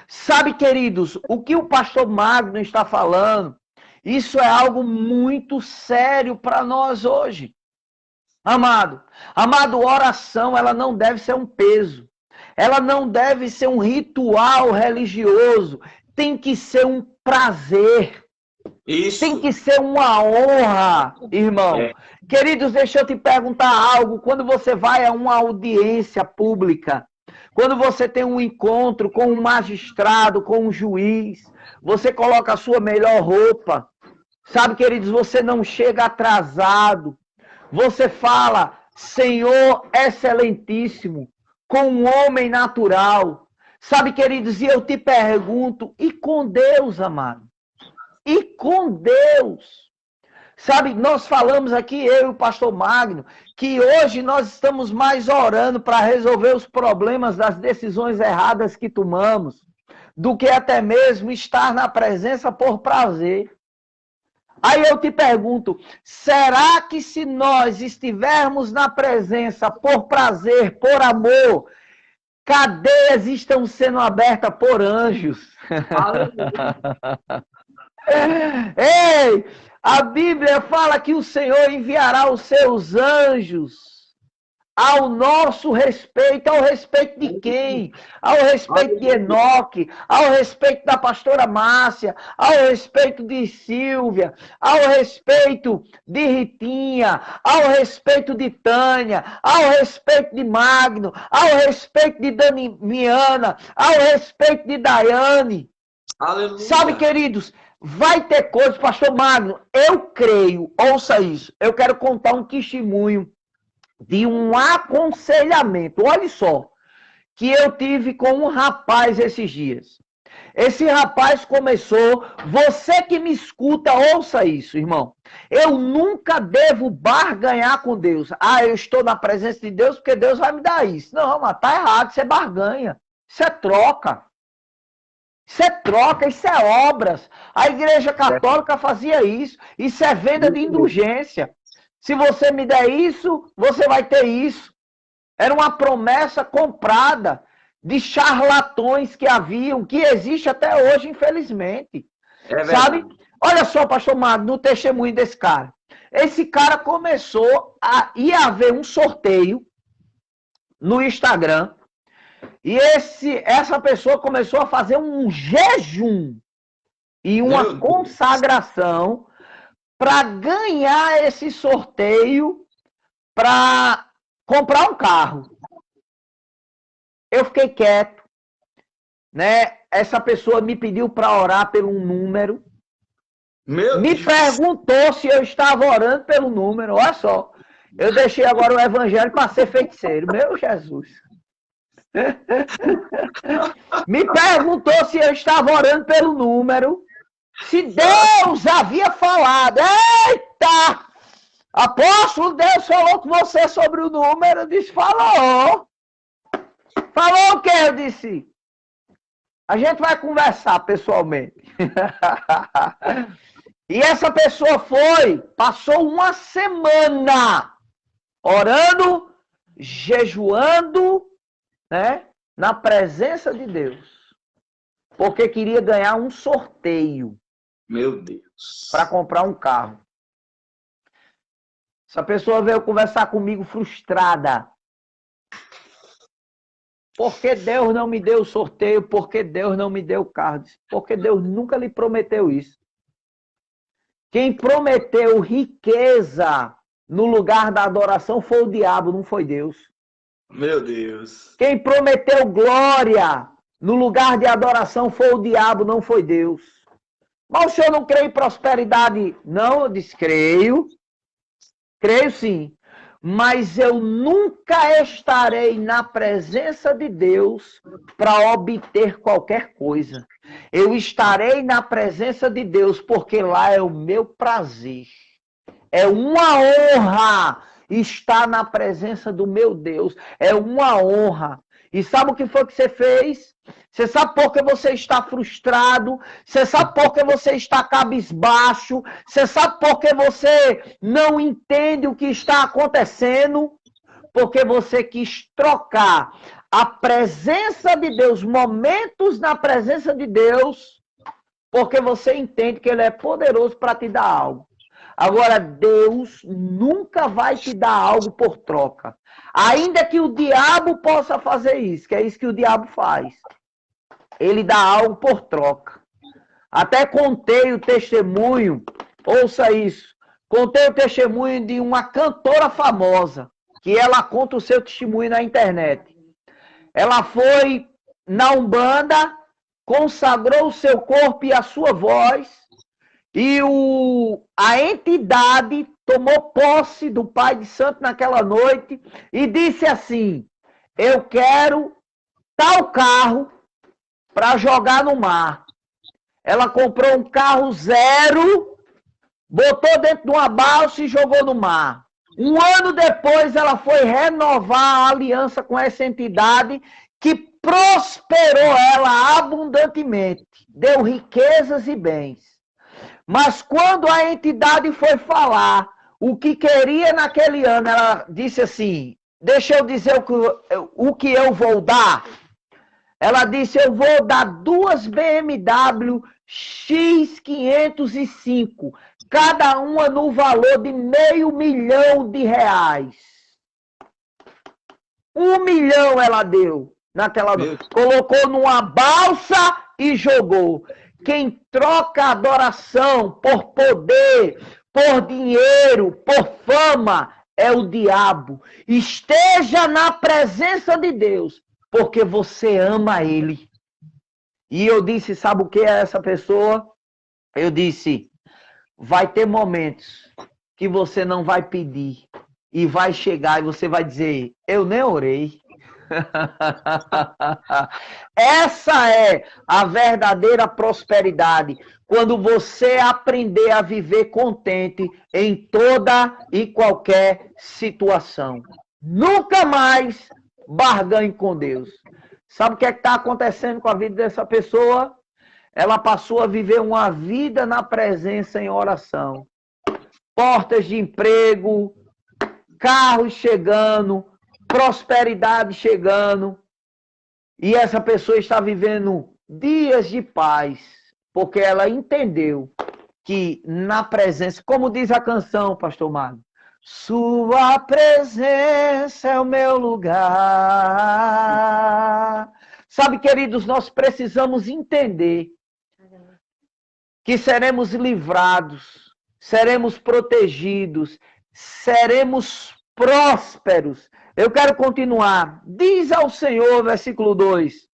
Speaker 1: Sabe, queridos, o que o pastor Magno está falando, isso é algo muito sério para nós hoje. Amado, oração, ela não deve ser um peso. Ela não deve ser um ritual religioso. Tem que ser um prazer. Isso. Tem que ser uma honra, irmão. Queridos, deixa eu te perguntar algo. Quando você vai a uma audiência pública, quando você tem um encontro com um magistrado, com um juiz, você coloca a sua melhor roupa. Sabe, queridos, você não chega atrasado. Você fala, Senhor excelentíssimo, com um homem natural. Sabe, queridos, e eu te pergunto, e com Deus, amado? E com Deus. Sabe, nós falamos aqui, eu e o pastor Magno, que hoje nós estamos mais orando para resolver os problemas das decisões erradas que tomamos, do que até mesmo estar na presença por prazer. Aí eu te pergunto, será que se nós estivermos na presença por prazer, por amor, cadeias estão sendo abertas por anjos? Ei, a Bíblia fala que o Senhor enviará os seus anjos ao nosso respeito. Ao respeito de quem? Ao respeito de Enoque, ao respeito da pastora Márcia, ao respeito de Silvia, ao respeito de Ritinha, ao respeito de Tânia, ao respeito de Magno, ao respeito de Damiana, ao respeito de Daiane. Aleluia. Sabe, queridos, vai ter coisas, pastor Magno, eu creio, ouça isso, eu quero contar um testemunho de um aconselhamento, olha só, que eu tive com um rapaz esses dias. Esse rapaz começou, você que me escuta, ouça isso, irmão. Eu nunca devo barganhar com Deus. Ah, eu estou na presença de Deus porque Deus vai me dar isso. Não, mas tá errado, isso é barganha, isso é troca. Isso é troca, isso é obras. A Igreja Católica fazia isso. Isso é venda de indulgência. Se você me der isso, você vai ter isso. Era uma promessa comprada de charlatões que haviam, que existe até hoje, infelizmente. Sabe? Olha só, pastor Magno, no testemunho desse cara. Esse cara começou a ir haver um sorteio no Instagram. E essa pessoa começou a fazer um jejum e uma consagração para ganhar esse sorteio para comprar um carro. Eu fiquei quieto, né? Essa pessoa me pediu para orar pelo um número. Me perguntou se eu estava orando pelo número. Olha só, eu deixei agora o evangelho para ser feiticeiro. Meu Jesus. Me perguntou se eu estava orando pelo número. Se Deus havia falado. Eita! Apóstolo, Deus falou com você sobre o número. Eu disse, falou. Falou o quê? Eu disse, a gente vai conversar pessoalmente. E essa pessoa passou uma semana orando, jejuando, né, na presença de Deus. Porque queria ganhar um sorteio.
Speaker 2: Meu Deus.
Speaker 1: Para comprar um carro. Essa pessoa veio conversar comigo frustrada. Por que Deus não me deu o sorteio? Por que Deus não me deu o carro? Porque Deus nunca lhe prometeu isso. Quem prometeu riqueza no lugar da adoração foi o diabo, não foi Deus.
Speaker 2: Meu Deus.
Speaker 1: Quem prometeu glória no lugar de adoração foi o diabo, não foi Deus. Mas o senhor não crê em prosperidade? Não, eu disse, creio. Creio sim. Mas eu nunca estarei na presença de Deus para obter qualquer coisa. Eu estarei na presença de Deus porque lá é o meu prazer. É uma honra estar na presença do meu Deus. É uma honra. E sabe o que foi que você fez? Você sabe por que você está frustrado? Você sabe por que você está cabisbaixo? Você sabe por que você não entende o que está acontecendo? Porque você quis trocar a presença de Deus, momentos na presença de Deus, porque você entende que Ele é poderoso para te dar algo. Agora, Deus nunca vai te dar algo por troca. Ainda que o diabo possa fazer isso, que é isso que o diabo faz. Ele dá algo por troca. Até contei o testemunho, ouça isso, contei o testemunho de uma cantora famosa, que ela conta o seu testemunho na internet. Ela foi na Umbanda, consagrou o seu corpo e a sua voz, e a entidade tomou posse do Pai de Santo naquela noite e disse assim, eu quero tal carro para jogar no mar. Ela comprou um carro zero, botou dentro de uma balsa e jogou no mar. Um ano depois, ela foi renovar a aliança com essa entidade que prosperou ela abundantemente, deu riquezas e bens. Mas quando a entidade foi falar o que queria naquele ano, ela disse assim, deixa eu dizer o que eu vou dar. Ela disse, eu vou dar 2 BMW X505, cada uma no valor de R$500 mil. 1 milhão ela deu naquela noite. Colocou numa balsa e jogou. Quem troca adoração por poder, por dinheiro, por fama, é o diabo. Esteja na presença de Deus, porque você ama Ele. E eu disse, sabe o que é essa pessoa? Eu disse, vai ter momentos que você não vai pedir. E vai chegar e você vai dizer, eu nem orei. Essa é a verdadeira prosperidade. Quando você aprender a viver contente em toda e qualquer situação. Nunca mais barganhe com Deus. Sabe o que é que está acontecendo com a vida dessa pessoa? Ela passou a viver uma vida na presença em oração. portas de emprego, carros chegando, prosperidade chegando, e essa pessoa está vivendo dias de paz, porque ela entendeu que na presença, como diz a canção, pastor Magno, sua presença é o meu lugar. Sabe, queridos, nós precisamos entender que seremos livrados, seremos protegidos, seremos prósperos. Eu quero continuar. Diz ao Senhor, versículo 2,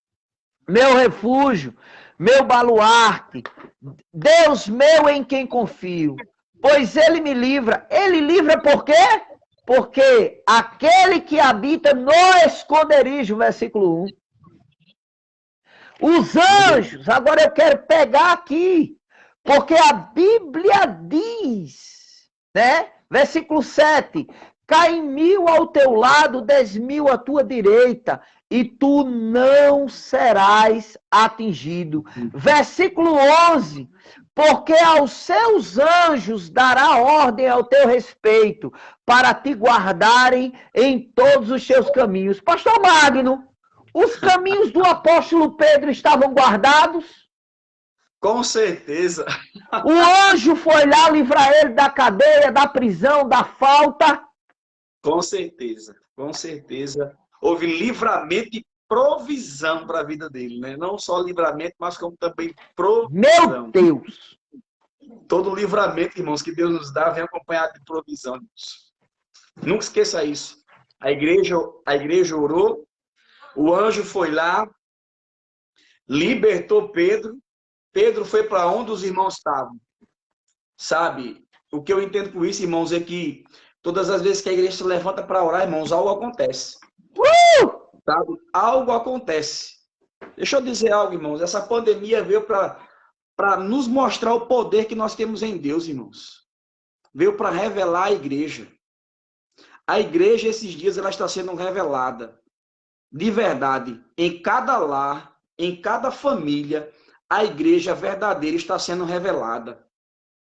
Speaker 1: meu refúgio, meu baluarte, Deus meu em quem confio, pois Ele me livra. Ele livra por quê? Porque aquele que habita no esconderijo, versículo 1. Os anjos, agora eu quero pegar aqui, porque a Bíblia diz, né? Versículo 7, cai 1000 ao teu lado, 10.000 à tua direita, e tu não serás atingido. Versículo 11, porque aos seus anjos dará ordem ao teu respeito, para te guardarem em todos os teus caminhos. Pastor Magno, os caminhos do apóstolo Pedro estavam guardados?
Speaker 2: Com certeza.
Speaker 1: O anjo foi lá livrar ele da cadeia, da prisão, da falta?
Speaker 2: Com certeza, com certeza. Houve livramento e provisão para a vida dele, né? Não só livramento, mas como também provisão.
Speaker 1: Meu Deus!
Speaker 2: Todo livramento, irmãos, que Deus nos dá, vem acompanhado de provisão, irmãos. Nunca esqueça isso. A igreja orou, o anjo foi lá, libertou Pedro. Pedro foi para onde os irmãos estavam. Sabe, o que eu entendo com isso, irmãos, é que todas as vezes que a igreja se levanta para orar, irmãos, algo acontece. Sabe? Algo acontece. Deixa eu dizer algo, irmãos. Essa pandemia veio para nos mostrar o poder que nós temos em Deus, irmãos. Veio para revelar a igreja. A igreja, esses dias, ela está sendo revelada. De verdade, em cada lar, em cada família, a igreja verdadeira está sendo revelada.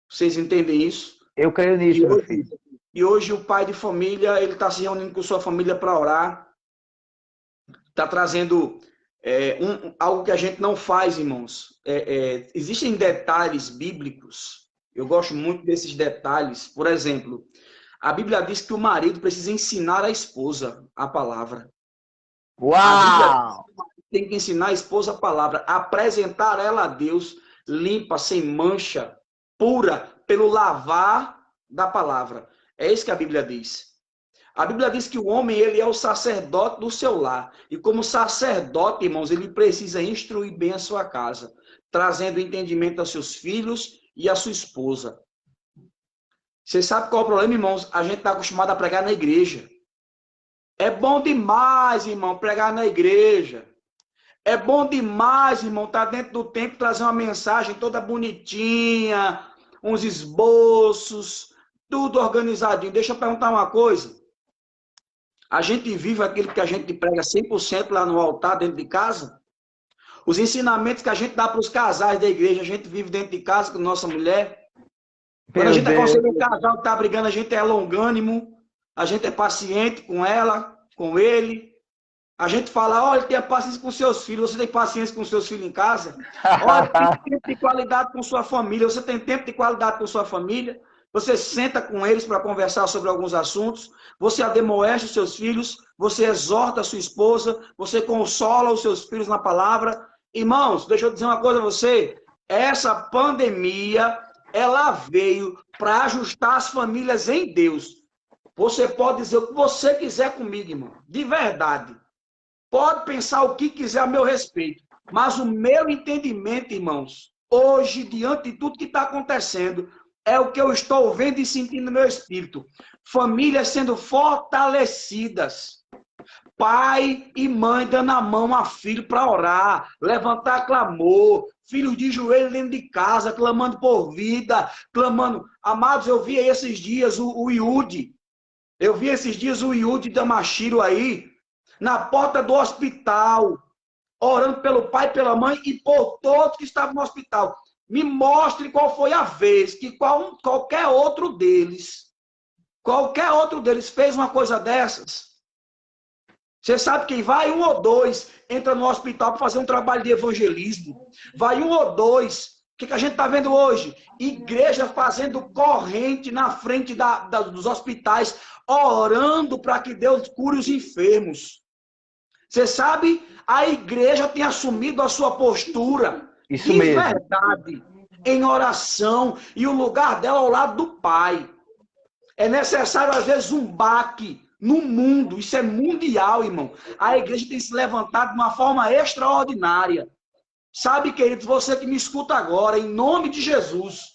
Speaker 2: Vocês entendem isso?
Speaker 1: Eu creio nisso, meu filho.
Speaker 2: E hoje o pai de família, ele está se reunindo com sua família para orar. Está trazendo algo que a gente não faz, irmãos. Existem detalhes bíblicos. Eu gosto muito desses detalhes. Por exemplo, a Bíblia diz que o marido precisa ensinar a esposa a palavra.
Speaker 1: Uau!
Speaker 2: A Bíblia tem que ensinar a esposa a palavra, apresentar ela a Deus limpa, sem mancha, pura, pelo lavar da palavra. É isso que a Bíblia diz. A Bíblia diz que o homem, ele é o sacerdote do seu lar. E como sacerdote, irmãos, ele precisa instruir bem a sua casa, trazendo entendimento aos seus filhos e à sua esposa. Vocês sabem qual é o problema, irmãos? A gente está acostumado a pregar na igreja. É bom demais, irmão, pregar na igreja. É bom demais, irmão, estar dentro do templo, trazer uma mensagem toda bonitinha, uns esboços, tudo organizadinho. Deixa eu perguntar uma coisa. A gente vive aquilo que a gente prega 100% lá no altar, dentro de casa? Os ensinamentos que a gente dá para os casais da igreja, a gente vive dentro de casa com nossa mulher? Quando a gente aconselha um casal que está brigando, a gente é longânimo, a gente é paciente com ela, com ele. A gente fala, olha, tenha paciência com seus filhos. Você tem paciência com seus filhos em casa? Olha, tem tempo de qualidade com sua família. Você tem tempo de qualidade com sua família? Você senta com eles para conversar sobre alguns assuntos. Você ademoeste os seus filhos. Você exorta a sua esposa. Você consola os seus filhos na palavra. Irmãos, deixa eu dizer uma coisa a você. Essa pandemia, ela veio para ajustar as famílias em Deus. Você pode dizer o que você quiser comigo, irmão. De verdade. Pode pensar o que quiser a meu respeito. Mas o meu entendimento, irmãos, hoje, diante de tudo que está acontecendo, é o que eu estou vendo e sentindo no meu espírito. Famílias sendo fortalecidas. Pai e mãe dando a mão a filho para orar, levantar clamor, filhos de joelho dentro de casa, clamando por vida, clamando. Amados, eu vi esses dias o Iude. Eu vi esses dias o Iude Damashiro aí, na porta do hospital, orando pelo pai e pela mãe e por todos que estavam no hospital. Me mostre qual foi a vez que qualquer outro deles fez uma coisa dessas. Você sabe que vai um ou dois, entra no hospital para fazer um trabalho de evangelismo. Vai um ou dois. O que a gente está vendo hoje? Igreja fazendo corrente na frente dos hospitais, orando para que Deus cure os enfermos. Você sabe, a igreja tem assumido a sua postura
Speaker 1: Isso
Speaker 2: de
Speaker 1: mesmo.
Speaker 2: verdade, em oração, e o lugar dela ao lado do Pai. É necessário, às vezes, um baque no mundo. Isso é mundial, irmão. A igreja tem se levantado de uma forma extraordinária. Sabe, queridos, você que me escuta agora, em nome de Jesus,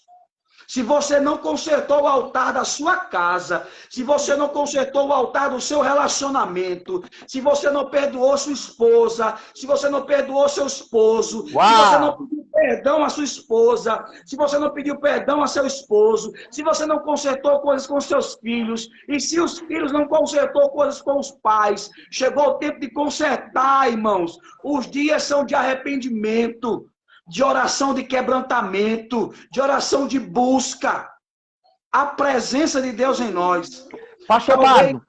Speaker 2: se você não consertou o altar da sua casa, se você não consertou o altar do seu relacionamento, se você não perdoou sua esposa, se você não perdoou seu esposo, se você não pediu perdão à sua esposa, se você não pediu perdão a seu esposo, se você não consertou coisas com seus filhos, e se os filhos não consertou coisas com os pais, chegou o tempo de consertar, irmãos. Os dias são de arrependimento, de oração de quebrantamento, de oração de busca. A presença de Deus em nós.
Speaker 1: Pastor Magno,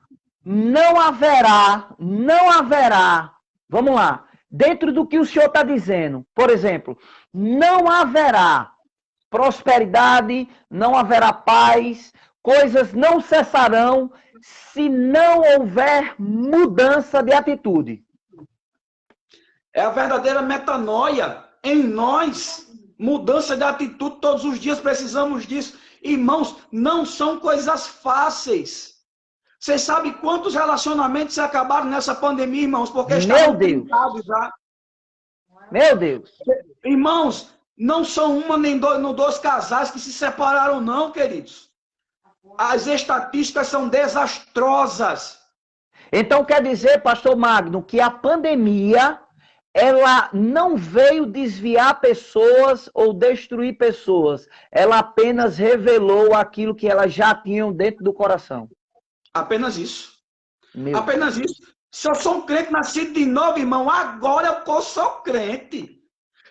Speaker 1: não haverá, vamos lá, dentro do que o senhor está dizendo, por exemplo, não haverá prosperidade, não haverá paz, coisas não cessarão se não houver mudança de atitude.
Speaker 2: É a verdadeira metanoia em nós, mudança de atitude todos os dias, precisamos disso. Irmãos, não são coisas fáceis. Vocês sabem quantos relacionamentos se acabaram nessa pandemia, irmãos? Porque estavam trincados já.
Speaker 1: Meu Deus.
Speaker 2: Irmãos, não são uma nem dois casais que se separaram, não, queridos. As estatísticas são desastrosas.
Speaker 1: Então quer dizer, pastor Magno, que a pandemia, ela não veio desviar pessoas ou destruir pessoas. Ela apenas revelou aquilo que elas já tinham dentro do coração.
Speaker 2: Apenas isso. Apenas isso. Se eu sou um crente nascido de novo, irmão, agora eu sou crente.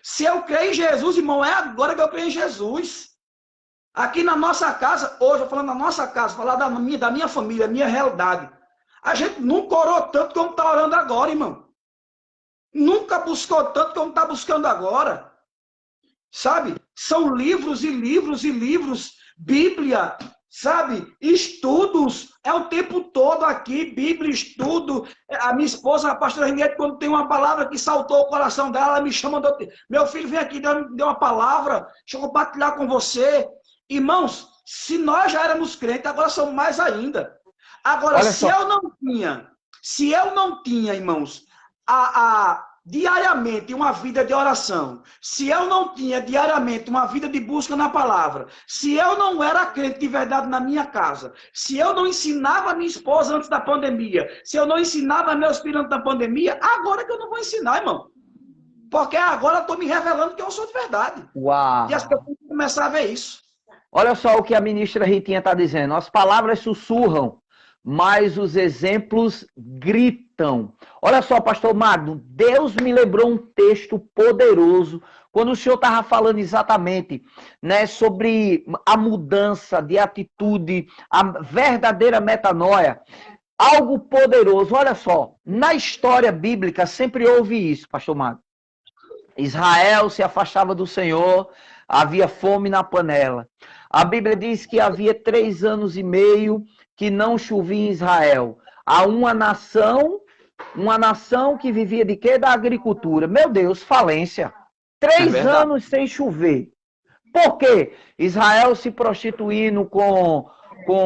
Speaker 2: Se eu creio em Jesus, irmão, é agora que eu creio em Jesus. Aqui na nossa casa, hoje eu falando da nossa casa, falar da minha família, minha realidade. A gente nunca orou tanto como está orando agora, irmão. Nunca buscou tanto como está buscando agora. Sabe? São livros e livros e livros. Bíblia, sabe? Estudos. É o tempo todo aqui. Bíblia, estudo. A minha esposa, a pastora Renete, quando tem uma palavra que saltou o coração dela, ela me chama. Meu filho, vem aqui, deu uma palavra. Deixa eu compartilhar com você. Irmãos, se nós já éramos crentes, agora somos mais ainda. Agora, se eu não tinha, irmãos, diariamente uma vida de oração, se eu não tinha diariamente uma vida de busca na palavra, se eu não era crente de verdade na minha casa, se eu não ensinava a minha esposa antes da pandemia, se eu não ensinava meus filhos antes da pandemia, agora que eu não vou ensinar, irmão. Porque agora eu estou me revelando que eu sou de verdade.
Speaker 1: Uau.
Speaker 2: E as pessoas vão começar a ver isso.
Speaker 1: Olha só o que a ministra Ritinha está dizendo. As palavras sussurram, mas os exemplos gritam. Olha só, pastor Magno, Deus me lembrou um texto poderoso, quando o senhor estava falando exatamente, né, sobre a mudança de atitude, a verdadeira metanoia. Algo poderoso. Olha só, na história bíblica sempre houve isso, pastor Magno. Israel se afastava do Senhor, havia fome na panela. A Bíblia diz que havia 3 anos e meio que não chovia em Israel. Há uma nação que vivia de quê? Da agricultura. Meu Deus, falência. 3 anos sem chover. Por quê? Israel se prostituindo com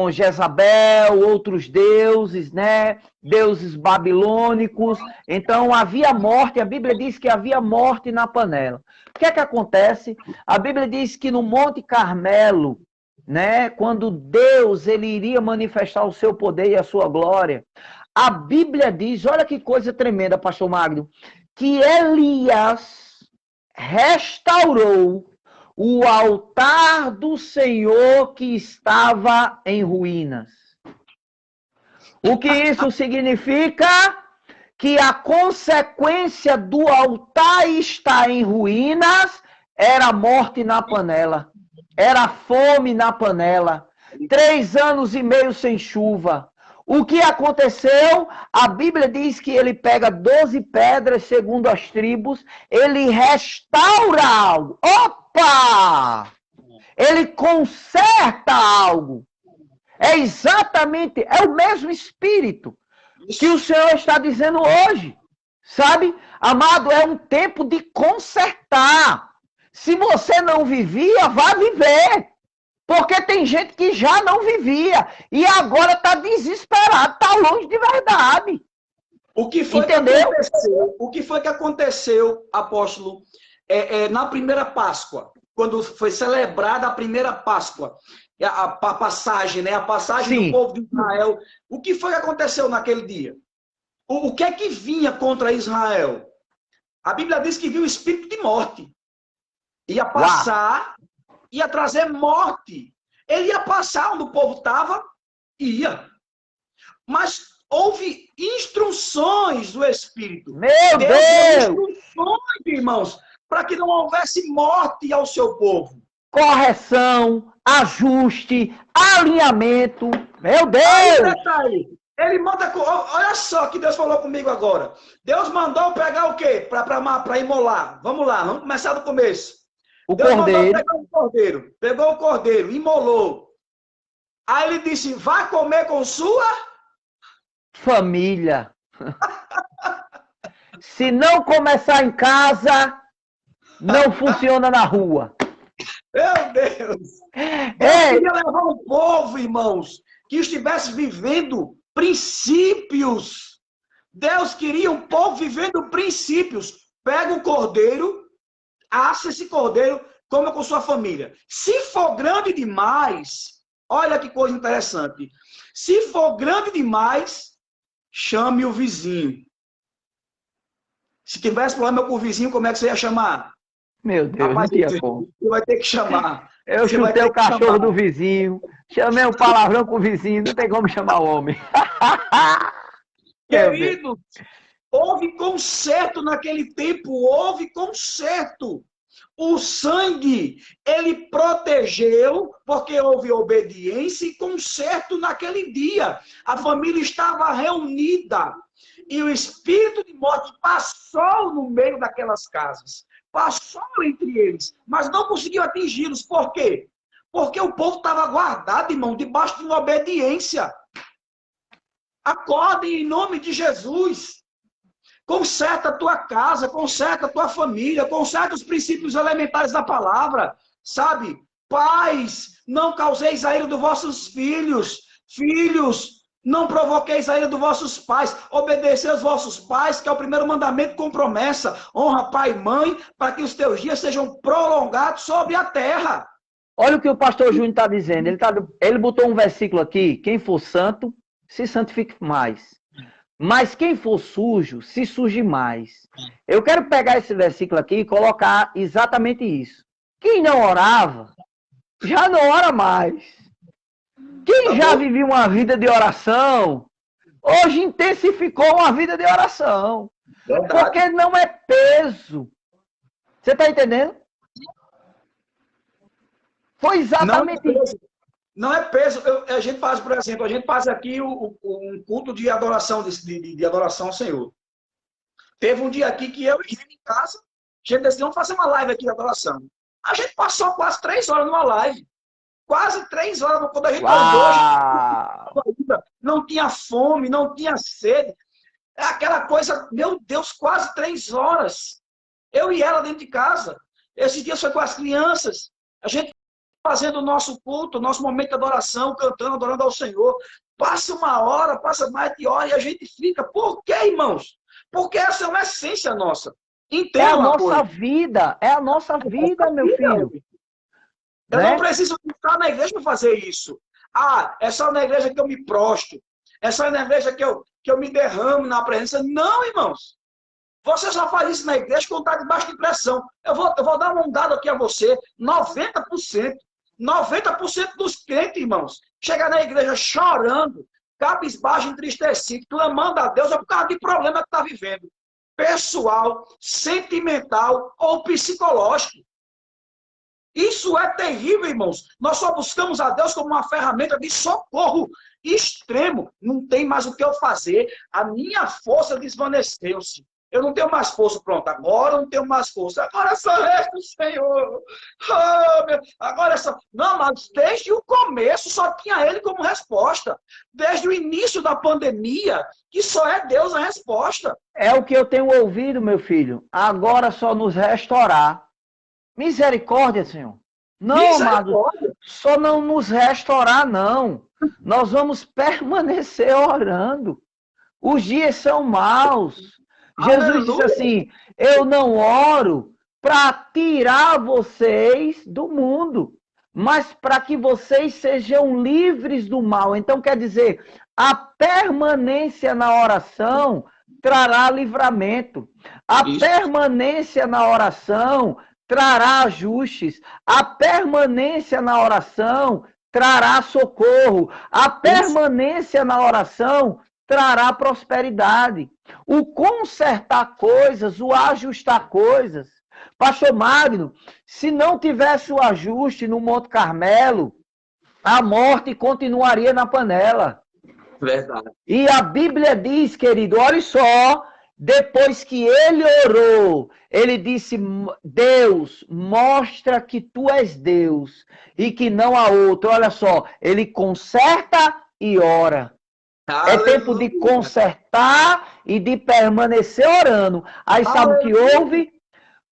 Speaker 1: Jezabel, outros deuses, né? Deuses babilônicos. Então havia morte, a Bíblia diz que havia morte na panela. O que é que acontece? A Bíblia diz que no Monte Carmelo, né, quando Deus ele iria manifestar o seu poder e a sua glória, a Bíblia diz, olha que coisa tremenda, pastor Magno, que Elias restaurou o altar do Senhor que estava em ruínas. O que isso significa? Que a consequência do altar estar em ruínas era morte na panela, era fome na panela, 3 anos e meio sem chuva. O que aconteceu? A Bíblia diz que ele pega 12 pedras, segundo as tribos, ele restaura algo. Opa! Ele conserta algo. É exatamente, é o mesmo Espírito que o Senhor está dizendo hoje. Sabe? Amado, é um tempo de consertar. Se você não vivia, vá viver. Porque tem gente que já não vivia e agora está desesperado, está longe de verdade.
Speaker 2: O que foi
Speaker 1: Entendeu?
Speaker 2: que aconteceu? O que foi que aconteceu, apóstolo, na primeira Páscoa, quando foi celebrada a primeira Páscoa, a passagem, né? A passagem
Speaker 1: Sim.
Speaker 2: do povo de Israel. O que foi que aconteceu naquele dia? O que é que vinha contra Israel? A Bíblia diz que viu o espírito de morte. Ia passar, ia trazer morte. Ele ia passar onde o povo estava, ia. Mas houve instruções do Espírito.
Speaker 1: Meu
Speaker 2: Deus
Speaker 1: Deus!
Speaker 2: deu instruções, irmãos, para que não houvesse morte ao seu povo.
Speaker 1: Correção, ajuste, alinhamento. Meu Deus!
Speaker 2: Aí. Ele manda. Olha só que Deus falou comigo agora. Deus mandou pegar o quê? Para imolar. Vamos lá, vamos começar do começo.
Speaker 1: O
Speaker 2: Deus
Speaker 1: cordeiro.
Speaker 2: mandou pegar o cordeiro. Pegou o cordeiro, imolou. Aí ele disse: vai comer com sua
Speaker 1: família. Se não começar em casa, não funciona na rua.
Speaker 2: Meu Deus! Deus queria levar um povo, irmãos, que estivesse vivendo princípios. Deus queria um povo vivendo princípios. Pega o cordeiro, assa esse cordeiro, coma com sua família. Se for grande demais, olha que coisa interessante. Se for grande demais, chame o vizinho. Se tivesse problema com o vizinho, como é que você ia chamar?
Speaker 1: Meu Deus,
Speaker 2: Rapaz,
Speaker 1: não tinha como.
Speaker 2: você vai ter que chamar.
Speaker 1: Eu chutei o cachorro do vizinho, chamei um palavrão com o vizinho, não tem como chamar o homem.
Speaker 2: Queridos, houve conserto naquele tempo, houve conserto. O sangue, ele protegeu, porque houve obediência e conserto naquele dia. A família estava reunida. E o espírito de morte passou no meio daquelas casas. Passou entre eles, mas não conseguiu atingi-los. Por quê? Porque o povo estava guardado, irmão, debaixo de uma obediência. Acordem em nome de Jesus. Conserta a tua casa, conserta a tua família, conserta os princípios elementares da palavra. Sabe? Pais, não causeis a ira dos vossos filhos. Filhos, não provoqueis a ira dos vossos pais. Obedecei aos vossos pais, que é o primeiro mandamento com promessa. Honra pai e mãe, para que os teus dias sejam prolongados sobre a terra.
Speaker 1: Olha o que o pastor Júnior está dizendo. Ele botou um versículo aqui. Quem for santo, se santifique mais. Mas quem for sujo, se suje mais. Eu quero pegar esse versículo aqui e colocar exatamente isso. Quem não orava, já não ora mais. Quem já vivia uma vida de oração, hoje intensificou uma vida de oração.
Speaker 2: Verdade.
Speaker 1: Porque não é peso. Você está entendendo? Foi exatamente isso.
Speaker 2: Não é peso. A gente faz, por exemplo, a gente faz aqui um culto de adoração, de adoração ao Senhor. Teve um dia aqui que eu e em casa, a gente decidiu fazer uma live aqui de adoração. A gente passou quase 3 horas numa live. Quase 3 horas quando a gente orou. Não tinha fome, não tinha sede. É aquela coisa, meu Deus, quase 3 horas. Eu e ela dentro de casa. Esses dias foi com as crianças. A gente fazendo o nosso culto, o nosso momento de adoração, cantando, adorando ao Senhor. Passa 1 hora, passa mais de hora e a gente fica. Por quê, irmãos? Porque essa é uma essência nossa. Entenda
Speaker 1: é a nossa vida, é a nossa vida, meu filho.
Speaker 2: Eu não preciso estar na igreja para fazer isso. Ah, é só na igreja que eu me prostro. É só na igreja que eu me derramo na presença. Não, irmãos. Você só faz isso na igreja quando está debaixo de pressão. Eu vou dar um dado aqui a você. 90% dos crentes, irmãos, chega na igreja chorando, cabisbaixo, entristecido, clamando a Deus, é por causa de problema que está vivendo. Pessoal, sentimental ou psicológico. Isso é terrível, irmãos. Nós só buscamos a Deus como uma ferramenta de socorro extremo. Não tem mais o que eu fazer. A minha força desvaneceu-se. Eu não tenho mais força. Pronto, agora eu não tenho mais força. Agora só resta o Senhor. Agora é só... Não, mas desde o começo só tinha Ele como resposta. Desde o início da pandemia, que só é Deus a resposta.
Speaker 1: É o que eu tenho ouvido, meu filho. Agora só nos restaurar. Misericórdia, Senhor. Não, amado, só não nos restaurar, não. Nós vamos permanecer orando. Os dias são maus. Jesus disse assim, eu não oro para tirar vocês do mundo, mas para que vocês sejam livres do mal. Então, quer dizer, a permanência na oração trará livramento. A permanência na oração trará ajustes. A permanência na oração trará socorro. A permanência na oração trará prosperidade. O consertar coisas, o ajustar coisas. Pastor Magno, se não tivesse o ajuste no Monte Carmelo, a morte continuaria na panela.
Speaker 2: Verdade.
Speaker 1: E a Bíblia diz, querido, olha só, depois que ele orou, ele disse, Deus, mostra que tu és Deus e que não há outro. Olha só, ele conserta e ora. É tempo de consertar e de permanecer orando. Aí sabe o que houve?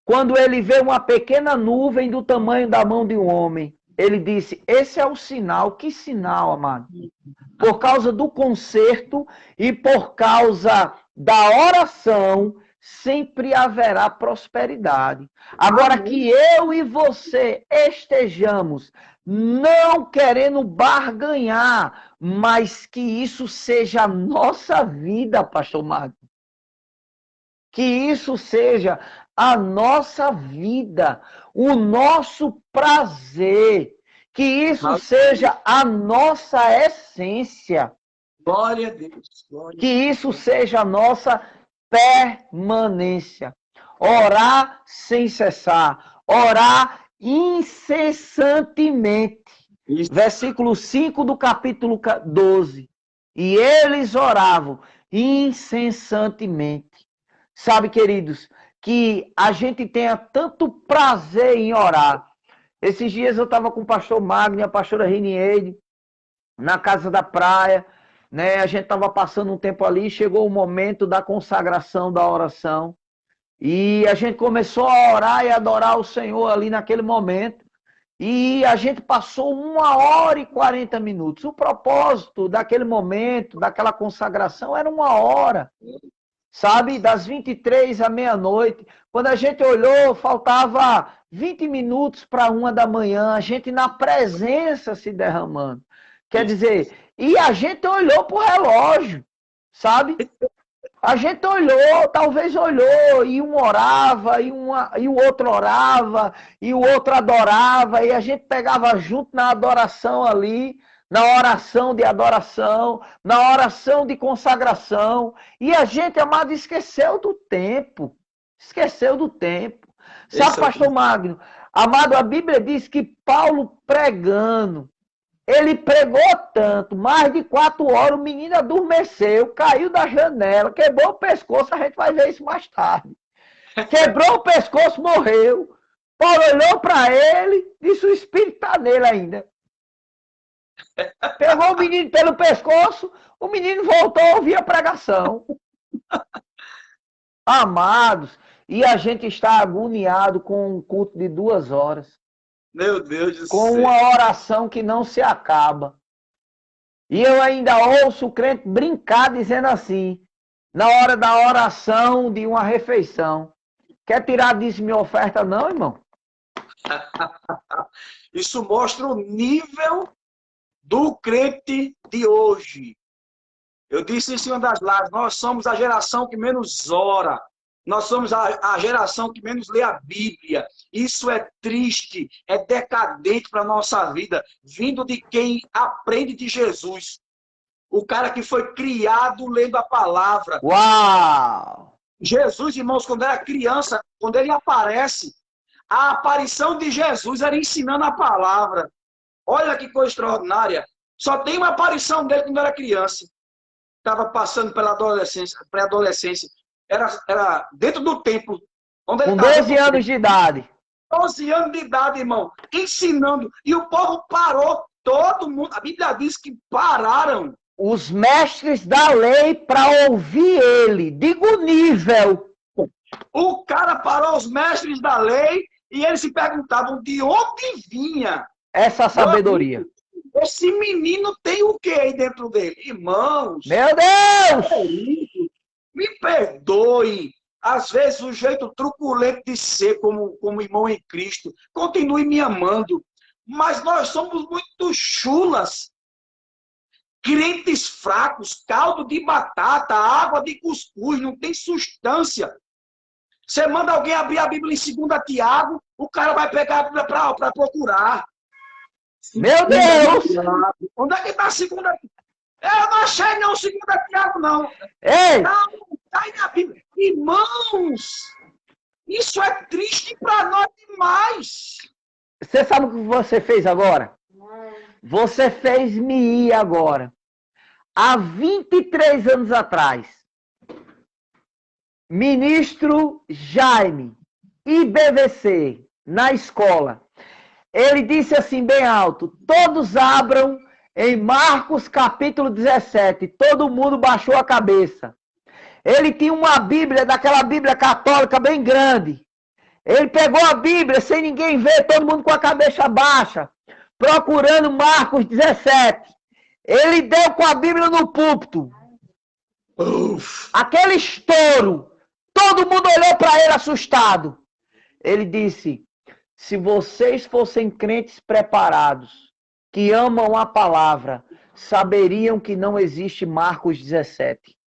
Speaker 1: Quando ele vê uma pequena nuvem do tamanho da mão de um homem, ele disse, esse é o sinal. Que sinal, amado? Por causa do conserto e por causa da oração, sempre haverá prosperidade. Agora que eu e você estejamos não querendo barganhar, mas que isso seja a nossa vida, pastor Magno. Que isso seja a nossa vida, o nosso prazer. Que isso seja a nossa essência.
Speaker 2: Glória a Deus. Glória.
Speaker 1: Que isso seja a nossa permanência. Orar sem cessar. Orar incessantemente. Isso. Versículo 5 do capítulo 12. E eles oravam incessantemente. Sabe, queridos, que a gente tenha tanto prazer em orar. Esses dias eu estava com o pastor Magno e a pastora Rinieide na casa da praia, né? A gente estava passando um tempo ali, chegou o momento da consagração da oração e a gente começou a orar e adorar o Senhor ali naquele momento e a gente passou 1h40. O propósito daquele momento, daquela consagração era 1 hora. Sabe, das 23 à meia-noite. Quando a gente olhou, faltava 20 minutos para 1 da manhã, a gente na presença se derramando. Quer dizer, e a gente olhou para o relógio, sabe? A gente olhou, talvez olhou, e um orava, e o outro orava, e o outro adorava, e a gente pegava junto na adoração ali, na oração de adoração, na oração de consagração. E a gente, amado, esqueceu do tempo. Esqueceu do tempo. Sabe, pastor Magno? Amado, a Bíblia diz que Paulo pregando, ele pregou tanto, mais de 4 horas, o menino adormeceu, caiu da janela, quebrou o pescoço, a gente vai ver isso mais tarde. Quebrou o pescoço, morreu. Paulo olhou para ele, disse, o Espírito está nele ainda. Pegou o menino pelo pescoço, o menino voltou a ouvir a pregação. Amados, e a gente está agoniado com um culto de 2 horas.
Speaker 2: Meu Deus do céu.
Speaker 1: Com uma oração que não se acaba. E eu ainda ouço o crente brincar dizendo assim, na hora da oração de uma refeição. Quer tirar disso minha oferta não, irmão?
Speaker 2: Isso mostra o nível do crente de hoje. Eu disse em cima das lives, nós somos a geração que menos ora. Nós somos a geração que menos lê a Bíblia. Isso é triste, é decadente para a nossa vida, vindo de quem aprende de Jesus. O cara que foi criado lendo a palavra.
Speaker 1: Uau!
Speaker 2: Jesus, irmãos, quando era criança, quando ele aparece, A aparição de Jesus era ensinando a palavra. Olha que coisa extraordinária. Só tem uma aparição dele quando era criança. Estava passando pela adolescência, pré-adolescência. Era dentro do templo. Onde ele
Speaker 1: Com 12 anos de idade.
Speaker 2: 12 anos de idade, irmão. Ensinando. E o povo parou. Todo mundo. A Bíblia diz que pararam.
Speaker 1: Os mestres da lei para ouvir ele. Diga o nível.
Speaker 2: O cara parou os mestres da lei e eles se perguntavam de onde vinha
Speaker 1: Essa sabedoria.
Speaker 2: esse menino tem o que aí dentro dele? Irmãos,
Speaker 1: Meu Deus!
Speaker 2: me perdoe. Às vezes o jeito truculento de ser como irmão em Cristo. Continue me amando. Mas nós somos muito chulas. Crentes fracos, caldo de batata, água de cuscuz, não tem substância. Você manda alguém abrir a Bíblia em 2 Tiago, o cara vai pegar a Bíblia para procurar.
Speaker 1: Meu Deus!
Speaker 2: Onde é que está a 2 Tiago? Eu não achei não 2 Tiago, não.
Speaker 1: Ei!
Speaker 2: Não, está aí na Bíblia. Irmãos, isso é triste para nós demais.
Speaker 1: Você sabe o que você fez agora? Você fez me ir agora. Há 23 anos atrás, ministro Jaime, IBVC, na escola, ele disse assim bem alto, todos abram em Marcos capítulo 17. Todo mundo baixou a cabeça. Ele tinha uma Bíblia, daquela Bíblia católica bem grande. Ele pegou a Bíblia sem ninguém ver, todo mundo com a cabeça baixa, procurando Marcos 17. Ele deu com a Bíblia no púlpito. Aquele estouro. Todo mundo olhou para ele assustado. Ele disse, se vocês fossem crentes preparados, que amam a palavra, saberiam que não existe Marcos 17.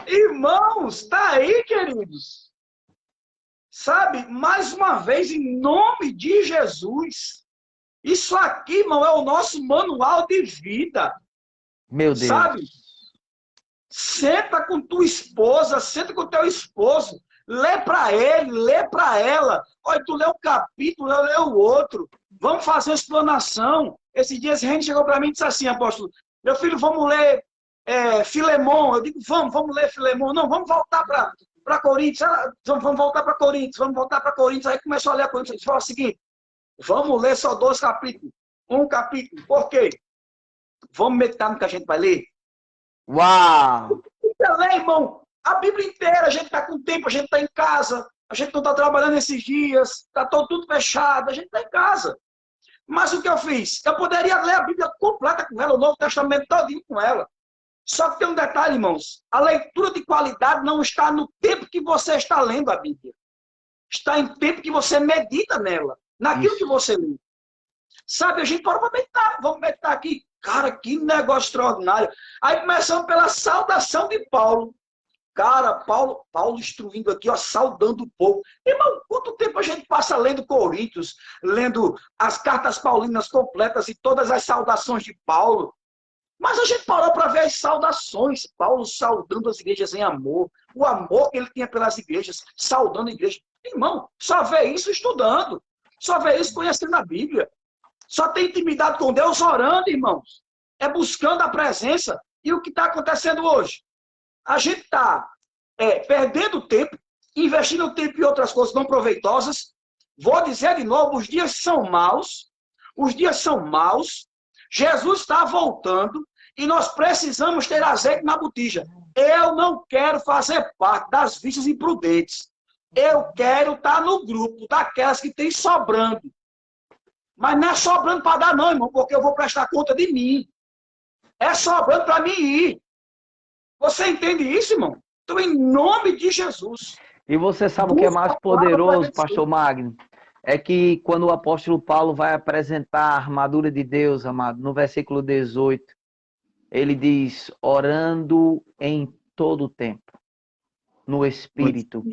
Speaker 2: Irmãos, está aí, queridos. Sabe, mais uma vez, em nome de Jesus, isso aqui, irmão, é o nosso manual de vida.
Speaker 1: Meu Deus.
Speaker 2: Sabe? Senta com tua esposa, senta com teu esposo, lê para ele, lê para ela. Olha, tu lê um capítulo, eu leio o outro. Vamos fazer uma explanação. Esses dias a gente chegou para mim e disse assim, apóstolo, meu filho, vamos ler Filemon. Eu digo, vamos ler Filemon. Não, vamos voltar para Coríntios. Vamos voltar para Coríntios. Aí começou a ler a Coríntios. Ele falou o seguinte, vamos ler só 2 capítulos. Um capítulo. Por quê? Vamos meditar no que a gente vai ler?
Speaker 1: Uau!
Speaker 2: Ler, irmão, a Bíblia inteira, a gente está com tempo, a gente está em casa, a gente não está trabalhando esses dias, está tudo fechado, a gente está em casa. Mas o que eu fiz? Eu poderia ler a Bíblia completa com ela, o Novo Testamento todinho com ela. Só que tem um detalhe, irmãos, a leitura de qualidade não está no tempo que você está lendo a Bíblia. Está em tempo que você medita nela, naquilo que você lê. Sabe, a gente pode meditar, vamos meditar aqui. Cara, que negócio extraordinário. Aí começamos pela saudação de Paulo. Cara, Paulo instruindo aqui, ó, saudando o povo. Irmão, quanto tempo a gente passa lendo Coríntios, lendo as cartas paulinas completas e todas as saudações de Paulo? Mas a gente parou para ver as saudações. Paulo saudando as igrejas em amor. O amor que ele tinha pelas igrejas, saudando a igreja. Irmão, só vê isso estudando. Só vê isso conhecendo a Bíblia. Só tem intimidade com Deus orando, irmãos. É buscando a presença. E o que está acontecendo hoje? A gente está perdendo tempo, investindo tempo em outras coisas não proveitosas. Vou dizer de novo, os dias são maus. Os dias são maus. Jesus está voltando e nós precisamos ter azeite na botija. Eu não quero fazer parte das vistas imprudentes. Eu quero estar no grupo daquelas que tem sobrando. Mas não é sobrando para dar não, irmão, porque eu vou prestar conta de mim. É sobrando para mim ir. Você entende isso, irmão? Então, em nome de Jesus.
Speaker 1: E você sabe o que é mais poderoso, pastor Magno? É que quando o apóstolo Paulo vai apresentar a armadura de Deus, amado, no versículo 18, ele diz, orando em todo o tempo, no Espírito.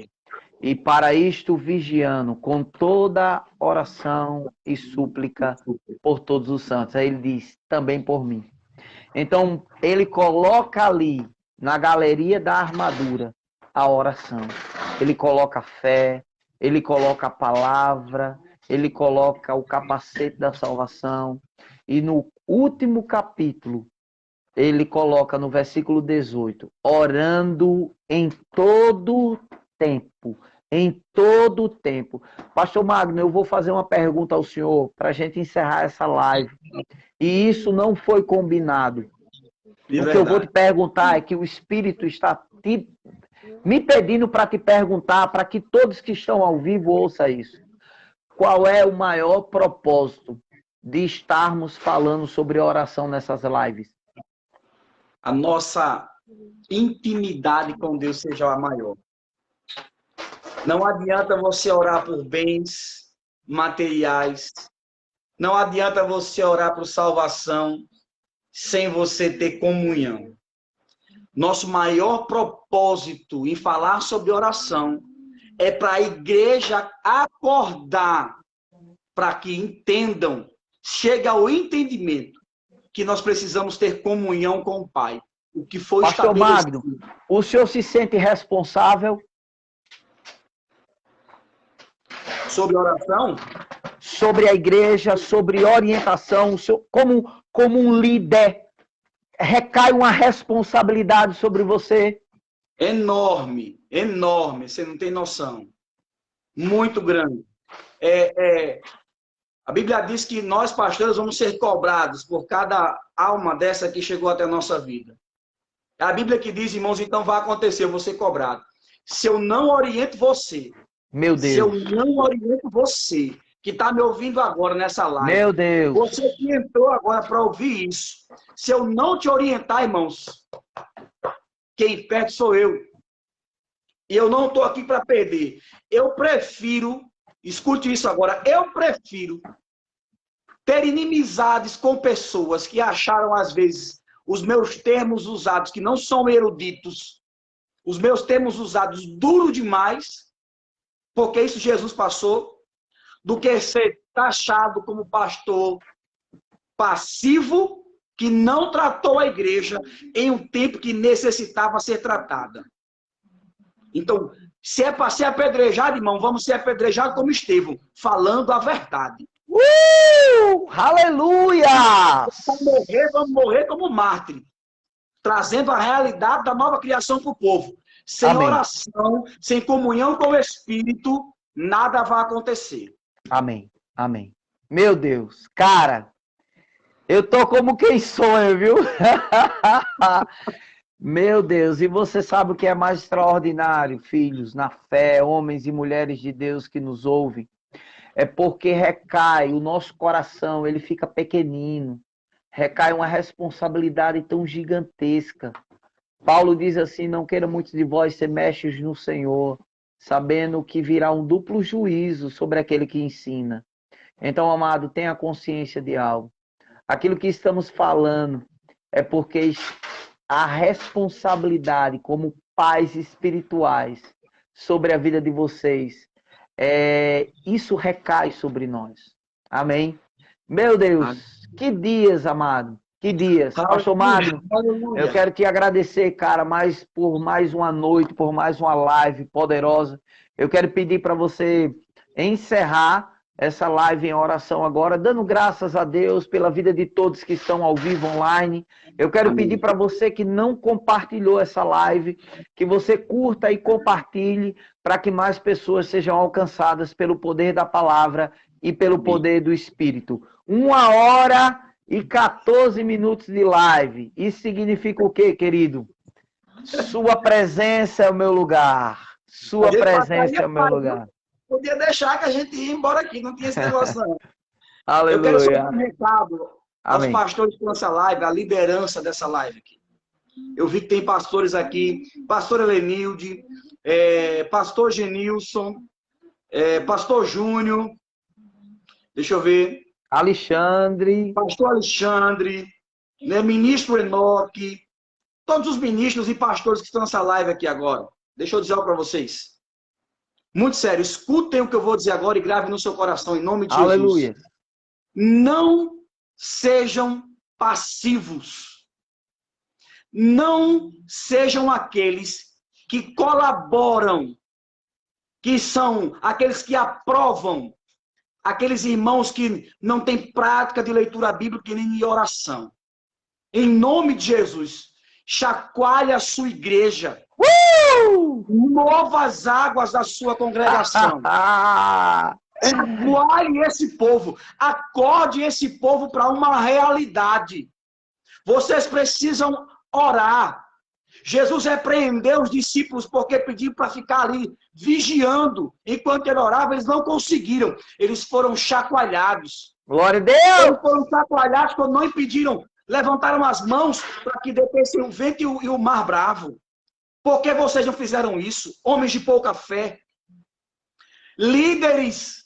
Speaker 1: E para isto vigiando com toda oração e súplica por todos os santos. Aí ele diz, também por mim. Então, ele coloca ali, na galeria da armadura, a oração. Ele coloca a fé, ele coloca a palavra, ele coloca o capacete da salvação. E no último capítulo, ele coloca no versículo 18, orando em todo tempo. Em todo tempo. Pastor Magno, eu vou fazer uma pergunta ao senhor para a gente encerrar essa live. E isso não foi combinado. O que eu vou te perguntar é que o Espírito está me pedindo para te perguntar, para que todos que estão ao vivo ouçam isso. Qual é o maior propósito de estarmos falando sobre oração nessas lives?
Speaker 2: A nossa intimidade com Deus seja a maior. Não adianta você orar por bens materiais. Não adianta você orar por salvação sem você ter comunhão. Nosso maior propósito em falar sobre oração é para a igreja acordar, para que entendam, chegue ao entendimento que nós precisamos ter comunhão com o Pai. O que foi
Speaker 1: Pastor Magno, o senhor se sente responsável
Speaker 2: sobre oração?
Speaker 1: Sobre a igreja, sobre orientação, como um líder, recai uma responsabilidade sobre você?
Speaker 2: Enorme, enorme, você não tem noção. Muito grande. A Bíblia diz que nós, pastores, vamos ser cobrados por cada alma dessa que chegou até a nossa vida. A Bíblia que diz, irmãos, então vai acontecer, eu vou ser cobrado. Se eu não oriento você,
Speaker 1: meu Deus.
Speaker 2: Se eu não oriento você, que está me ouvindo agora nessa live,
Speaker 1: meu Deus.
Speaker 2: Você que entrou agora para ouvir isso, se eu não te orientar, irmãos, quem perde sou eu. E eu não estou aqui para perder. Eu prefiro, escute isso agora, eu prefiro ter inimizades com pessoas que acharam, às vezes, os meus termos usados, que não são eruditos, os meus termos usados duro demais, porque isso Jesus passou, do que ser taxado como pastor passivo, que não tratou a igreja em um tempo que necessitava ser tratada. Então, se é para ser apedrejado, irmão, vamos ser apedrejados como Estevão, falando a verdade.
Speaker 1: Aleluia!
Speaker 2: Vamos morrer como mártir, trazendo a realidade da nova criação para o povo. Sem
Speaker 1: Amém.
Speaker 2: Oração, sem comunhão com o Espírito, nada vai acontecer.
Speaker 1: Amém. Amém. Meu Deus, cara, eu tô como quem sonha, viu? Meu Deus, e você sabe o que é mais extraordinário, filhos, na fé, homens e mulheres de Deus que nos ouvem? É porque recai o nosso coração, ele fica pequenino, recai uma responsabilidade tão gigantesca. Paulo diz assim, não queira muitos de vós ser mestres no Senhor, sabendo que virá um duplo juízo sobre aquele que ensina. Então, amado, tenha consciência de algo. Aquilo que estamos falando é porque a responsabilidade como pais espirituais sobre a vida de vocês, isso recai sobre nós. Amém? Meu Deus, que dias, amado. Que dias. Pastor Magno, eu quero te agradecer, cara, por mais uma noite, por mais uma live poderosa. Eu quero pedir para você encerrar essa live em oração agora, dando graças a Deus pela vida de todos que estão ao vivo online. Eu quero pedir para você que não compartilhou essa live, que você curta e compartilhe para que mais pessoas sejam alcançadas pelo poder da palavra e pelo poder do Espírito. 1h14 de live. Isso significa o quê, querido? Sua presença é o meu lugar. Sua presença é o meu lugar.
Speaker 2: Podia deixar que a gente ia embora aqui, não tinha esse negócio não.
Speaker 1: Aleluia.
Speaker 2: Eu quero só dar um recado aos pastores que nessa live, a liderança dessa live aqui. Eu vi que tem pastores aqui, pastor Helenilde, pastor Genilson, pastor Júnior, deixa eu ver.
Speaker 1: Alexandre.
Speaker 2: Pastor Alexandre, né, ministro Enoque, todos os ministros e pastores que estão nessa live aqui agora. Deixa eu dizer algo para vocês. Muito sério, escutem o que eu vou dizer agora e gravem no seu coração, em nome de
Speaker 1: Aleluia.
Speaker 2: Jesus. Não sejam passivos. Não sejam aqueles que colaboram, que são aqueles que aprovam, aqueles irmãos que não têm prática de leitura bíblica nem de oração. Em nome de Jesus, chacoalhe a sua igreja. Mova as águas da sua congregação. Chacoalhe esse povo. Acorde esse povo para uma realidade. Vocês precisam orar. Jesus repreendeu os discípulos porque pediram para ficar ali vigiando. Enquanto ele orava, eles não conseguiram. Eles foram chacoalhados.
Speaker 1: Glória a Deus!
Speaker 2: Eles foram chacoalhados quando não impediram. Levantaram as mãos para que descesse o vento e o mar bravo. Por que vocês não fizeram isso? Homens de pouca fé. Líderes,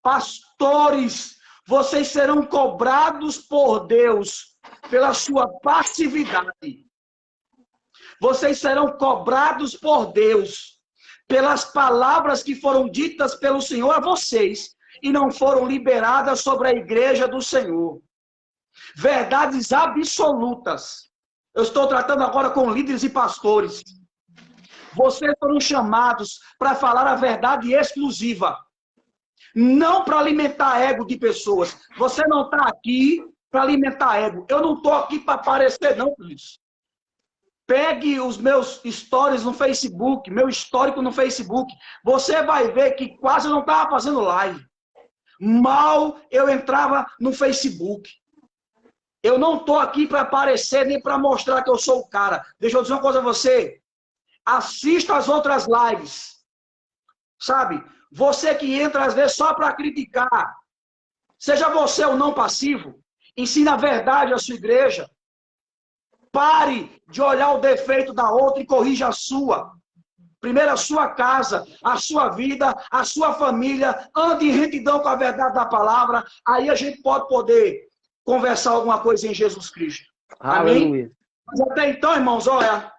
Speaker 2: pastores, vocês serão cobrados por Deus pela sua passividade. Vocês serão cobrados por Deus pelas palavras que foram ditas pelo Senhor a vocês e não foram liberadas sobre a igreja do Senhor. Verdades absolutas. Eu estou tratando agora com líderes e pastores. Vocês foram chamados para falar a verdade exclusiva. Não para alimentar ego de pessoas. Você não está aqui para alimentar ego. Eu não estou aqui para aparecer, não, queridos. Pegue os meus stories no Facebook, meu histórico no Facebook. Você vai ver que quase eu não estava fazendo live. Mal eu entrava no Facebook. Eu não estou aqui para aparecer nem para mostrar que eu sou o cara. Deixa eu dizer uma coisa a você. Assista as outras lives. Sabe? Você que entra às vezes só para criticar. Seja você ou não passivo. Ensine a verdade à sua igreja. Pare de olhar o defeito da outra e corrija a sua. Primeiro a sua casa, a sua vida, a sua família. Ande em retidão com a verdade da palavra. Aí a gente pode poder conversar alguma coisa em Jesus Cristo. Amém? Mas até então, irmãos, olha.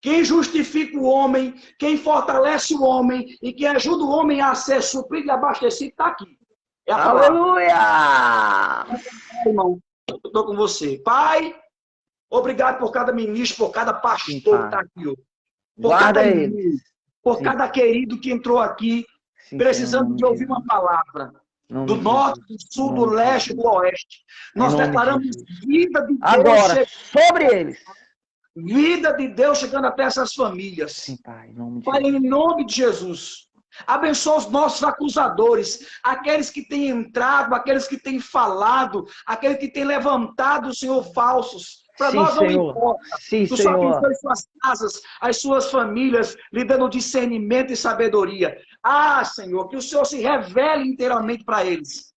Speaker 2: Quem justifica o homem, quem fortalece o homem e quem ajuda o homem a ser suprido e abastecido, está aqui. É a palavra.
Speaker 1: Aleluia!
Speaker 2: Irmão, eu estou com você. Pai, obrigado por cada ministro, por cada pastor que está aqui. Por
Speaker 1: Guarda
Speaker 2: cada
Speaker 1: ele.
Speaker 2: Por cada querido que entrou aqui, precisando de ouvir uma palavra. Do norte, do sul, do leste, do oeste. Nós declaramos vida de Deus.
Speaker 1: Agora, sobre eles.
Speaker 2: Vida de Deus chegando até essas famílias.
Speaker 1: Sim, Pai,
Speaker 2: Pai, em nome de Jesus. Abençoa os nossos acusadores, aqueles que têm entrado, aqueles que têm falado, aqueles que têm levantado, Senhor, falsos. Para nós não importa.
Speaker 1: Sim,
Speaker 2: Tu só abençoe as suas casas, as suas famílias, lhe dando discernimento e sabedoria. Ah, Senhor, que o Senhor se revele inteiramente para eles.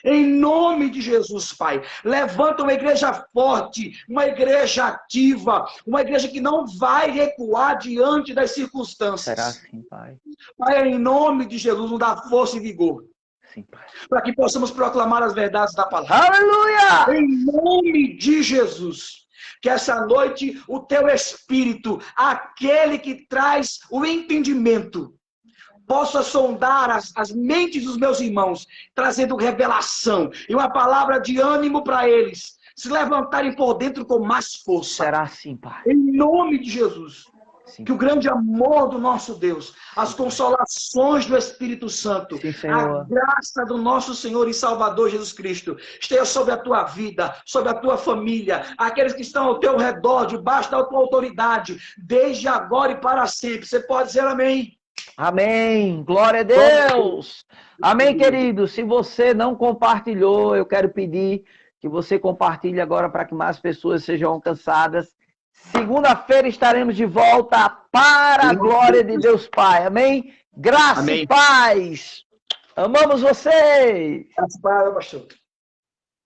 Speaker 2: Em nome de Jesus, Pai, levanta uma igreja forte, uma igreja ativa, uma igreja que não vai recuar diante das circunstâncias.
Speaker 1: Será assim, Pai?
Speaker 2: Pai, em nome de Jesus, nos dá força e vigor.
Speaker 1: Sim, Pai.
Speaker 2: Para que possamos proclamar as verdades da palavra.
Speaker 1: Aleluia!
Speaker 2: Em nome de Jesus. Que essa noite o teu Espírito, aquele que traz o entendimento, possa sondar as mentes dos meus irmãos, trazendo revelação e uma palavra de ânimo para eles se levantarem por dentro com mais força.
Speaker 1: Será assim, Pai.
Speaker 2: Em nome de Jesus.
Speaker 1: Sim.
Speaker 2: Que o grande amor do nosso Deus, as consolações do Espírito Santo,
Speaker 1: sim,
Speaker 2: a graça do nosso Senhor e Salvador Jesus Cristo, esteja sobre a tua vida, sobre a tua família, aqueles que estão ao teu redor, debaixo da tua autoridade, desde agora e para sempre. Você pode dizer amém?
Speaker 1: Amém. Glória a Deus. Amém, querido. Se você não compartilhou, eu quero pedir que você compartilhe agora para que mais pessoas sejam alcançadas. Segunda-feira estaremos de volta para a glória de Deus Pai. Amém? Graça e paz. Amamos vocês.
Speaker 2: Graças a Deus, pastor.